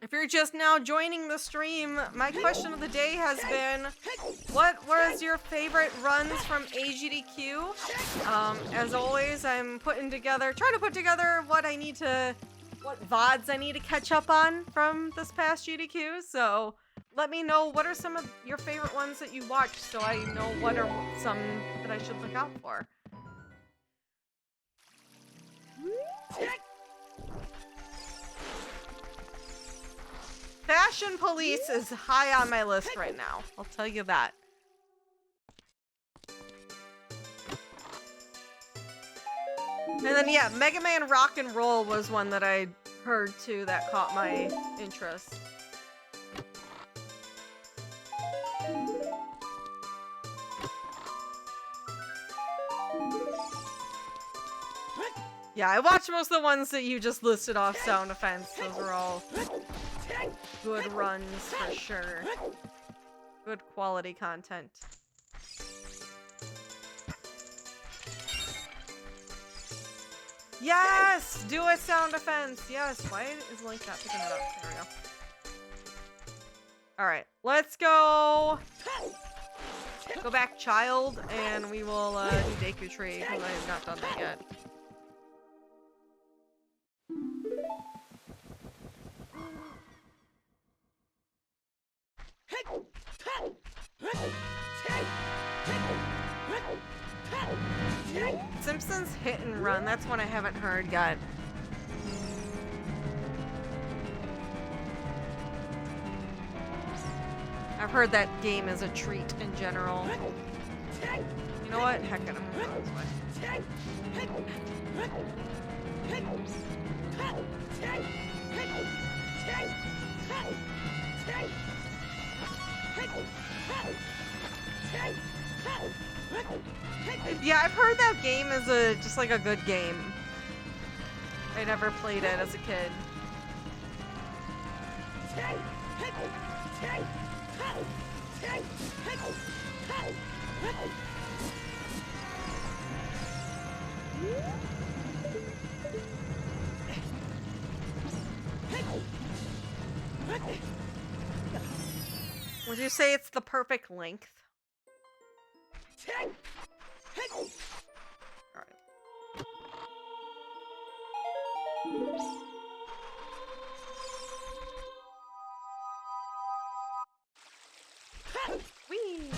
If you're just now joining the stream, my question of the day has been, what was your favorite runs from AGDQ? As always, I'm trying to put together what VODs I need to catch up on from this past GDQ. So let me know what are some of your favorite ones that you watched so I know what are some that I should look out for. Fashion Police is high on my list right now. I'll tell you that. And then, yeah, Mega Man Rock and Roll was one that I heard too that caught my interest. Yeah, I watched most of the ones that you just listed off sound effects. Those were all good runs for sure. Good quality content. Yes! Do a sound offense! Yes! Why is Link not picking it up? There we go. Alright, let's go! Go back, child, and we will do Deku Tree, because I have not done that yet. Simpsons Hit and Run, that's one I haven't heard yet. I've heard that game is a treat in general. You know what? Heck it, I'm gonna go this way. Yeah, I've heard that game is just like a good game. I never played it as a kid. Would you say it's the perfect length? Alright. Whee!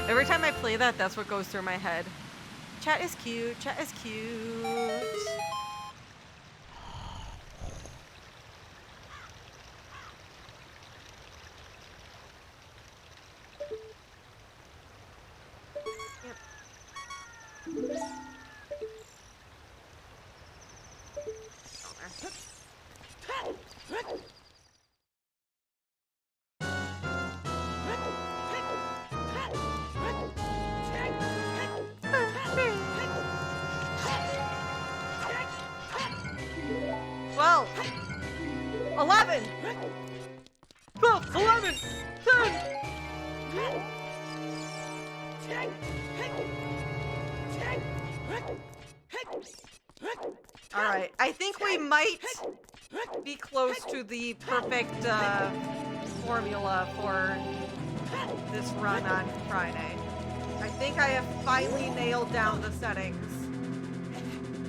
Every time I play that, that's what goes through my head. Chat is cute, chat is cute. Alright, I think we might be close to the perfect formula for this run on Friday. I think I have finally nailed down the settings.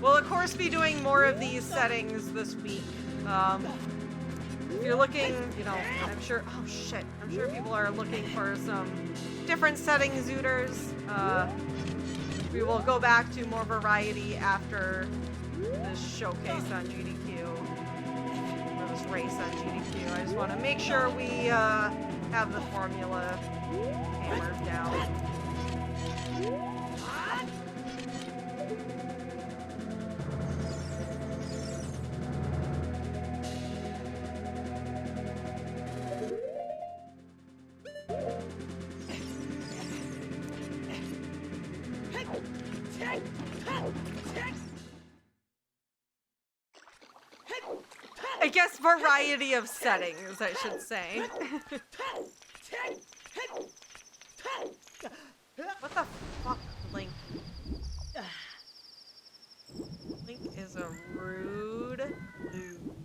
We'll of course be doing more of these settings this week. If you're looking, you know, I'm sure people are looking for some different setting zooters. We will go back to more variety after this showcase on GDQ, or this race on GDQ. I just want to make sure we have the formula hammered down. I guess variety of settings, I should say. What the fuck, Link? Link is a rude dude.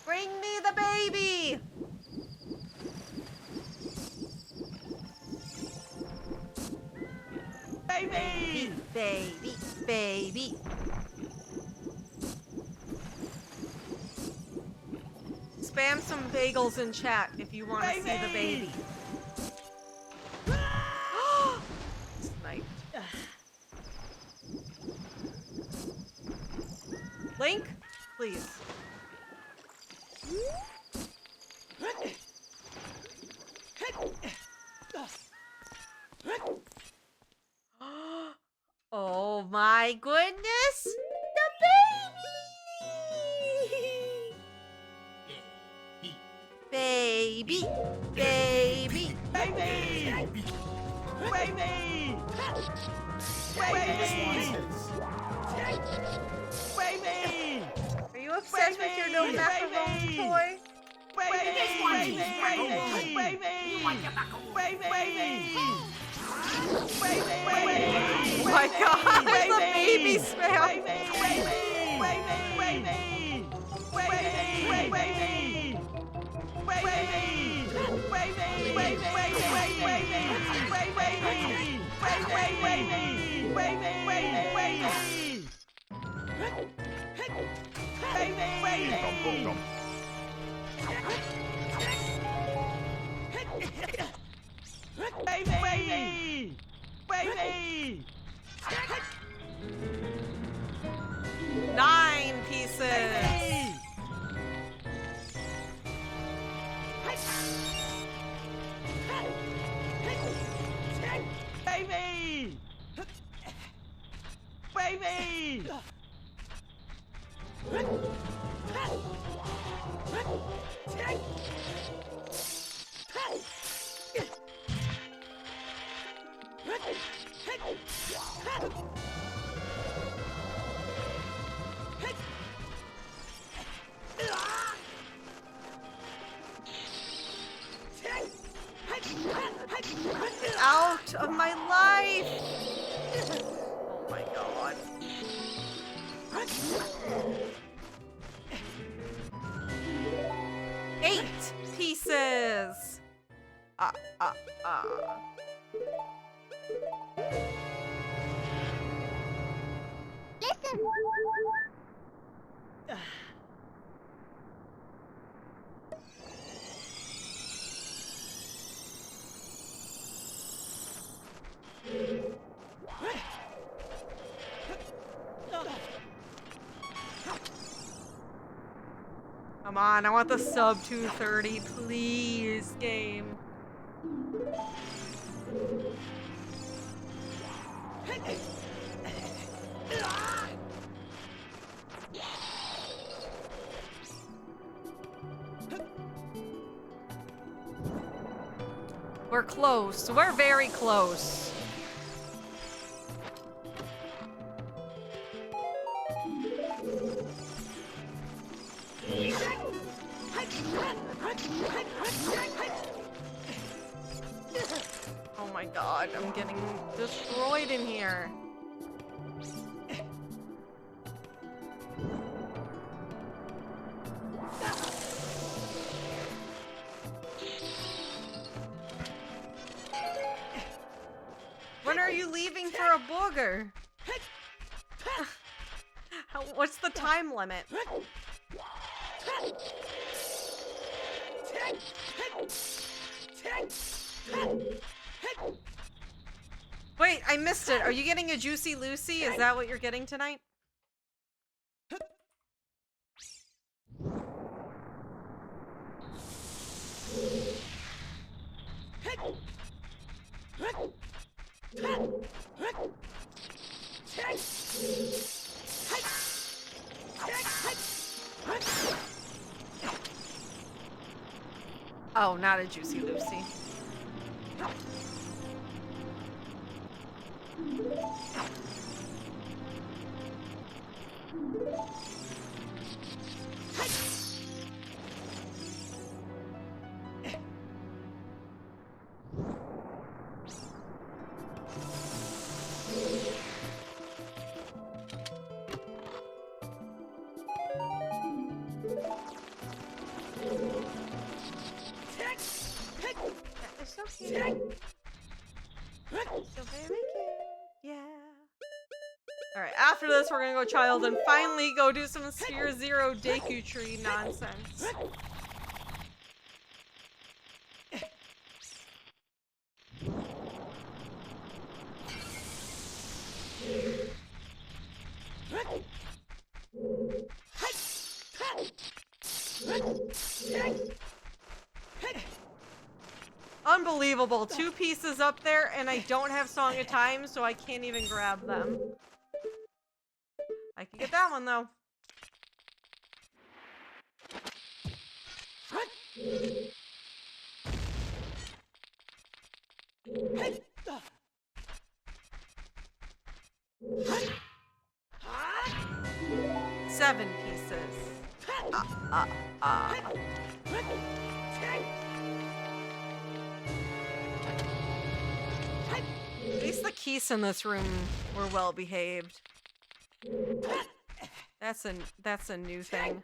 Bring me the baby! Baby! Baby, baby. Spam some bagels in chat if you want to see the baby. Sniped. Link, please. Oh my goodness! The baby! Baby! Baby! Baby! Baby! Baby! Are you obsessed with your little macaron toy? Oh my god, the baby spam! Baby! 9 pieces! Baby! Baby! Out of my life! Oh my god. 8 pieces! Listen. Come on, I want the sub 230, please, game. We're close. We're very close. Oh my god, I'm getting destroyed in here. When are you leaving for a booger? What's the time limit? Wait, I missed it. Are you getting a Juicy Lucy? Is that what you're getting tonight? Oh, not a Juicy Lucy. So very cute. Yeah. Alright, after this, we're gonna go child and finally go do some Sphere Zero Deku Tree nonsense. Unbelievable. 2 pieces up there, and I don't have Song of Time, so I can't even grab them. I can get that one, though. Seven pieces. At least the keys in this room were well behaved. That's a new thing.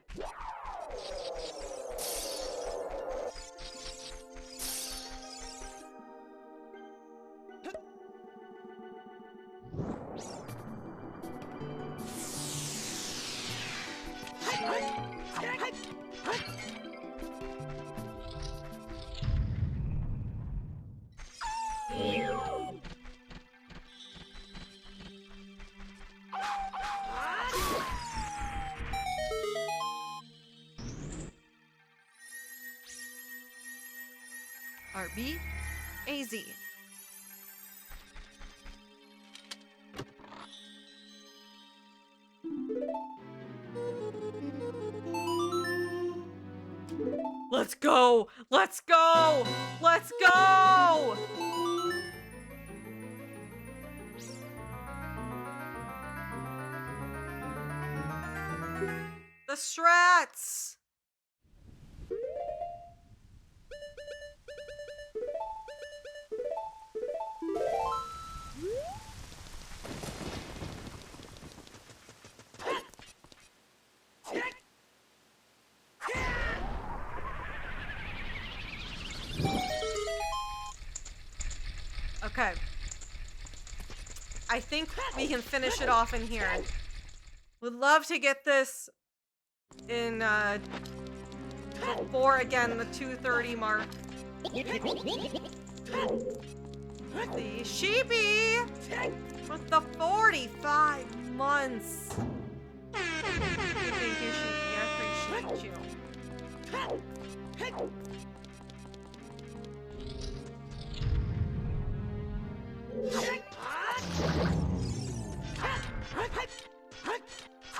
RB AZ. Let's go! Let's go! Let's go! The strats! Okay. I think we can finish it off in here. Would love to get this in, before, again, the 2:30 mark. The sheepy with the 45 months. Thank you, sheepy. I appreciate you.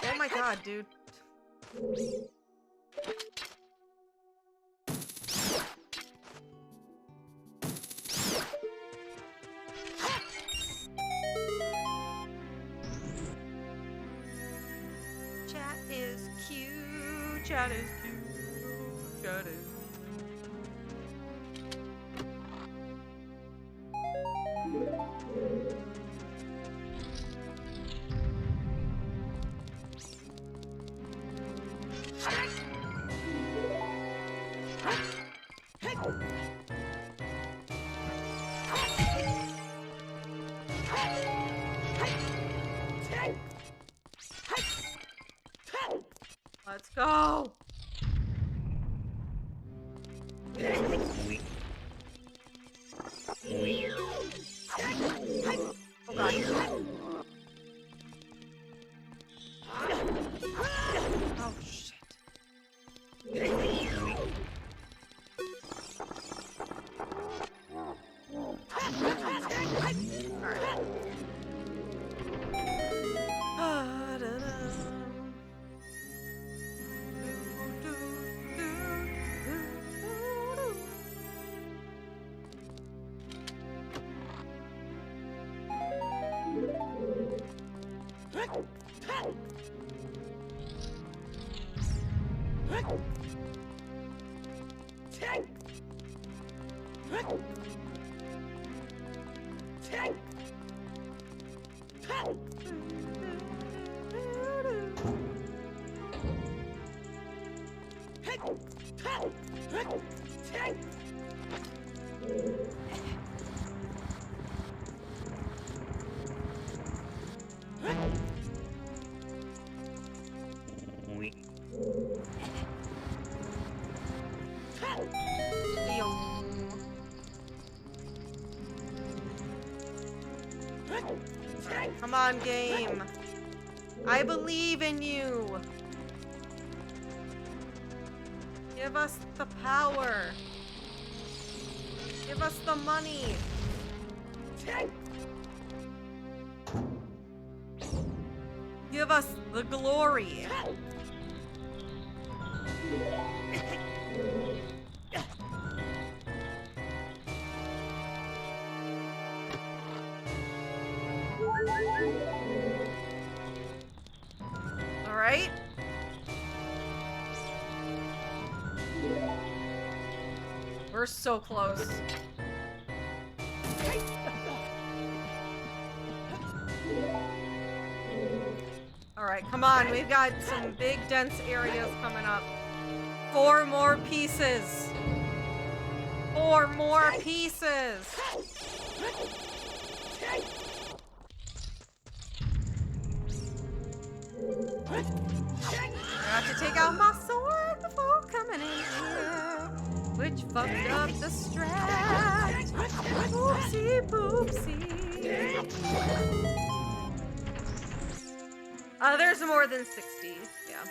Oh my god, dude. Chat is cute. Chat is cute. Chat is Let's go! Oh god. Oh shit. Alright, come on, game. I believe in you. Give us the power. Give us the money. Give us the glory. All right. We're so close. All right, come on. We've got some big dense areas coming up. 4 more pieces. 4 more pieces. I have to take out my sword before coming in here, which fucked up the strat. Oopsie poopsie. There's more than 60. Yeah,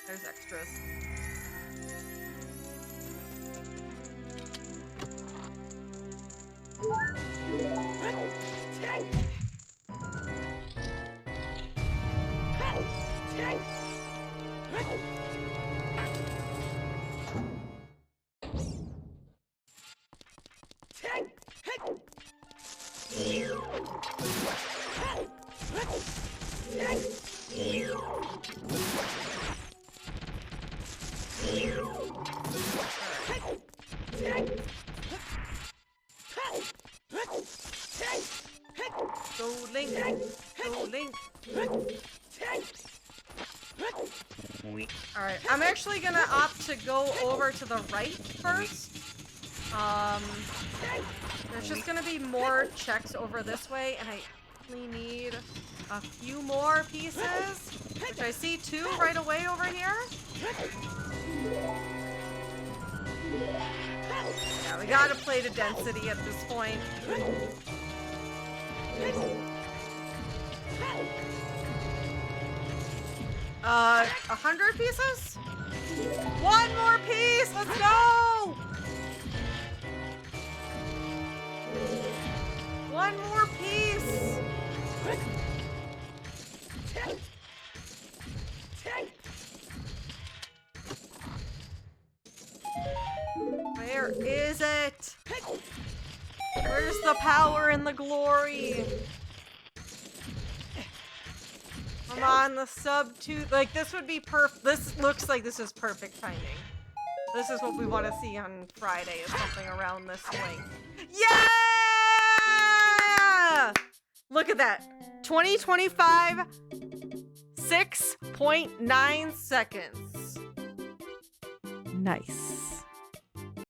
there's extras. Go Link! Go Link! Alright, I'm actually gonna opt to go over to the right first. There's just gonna be more checks over this way, and I only need a few more pieces, which I see 2 right away over here. Yeah, we gotta play to density at this point. 100 pieces? 1 more piece! Let's go! 1 more piece! Where is it? Where's the power and the glory? Come on, the sub 2. Like, this would be this looks like this is perfect timing. This is what we want to see on Friday, is something around this length. Yeah! Look at that. 2025, 6.9 seconds. Nice.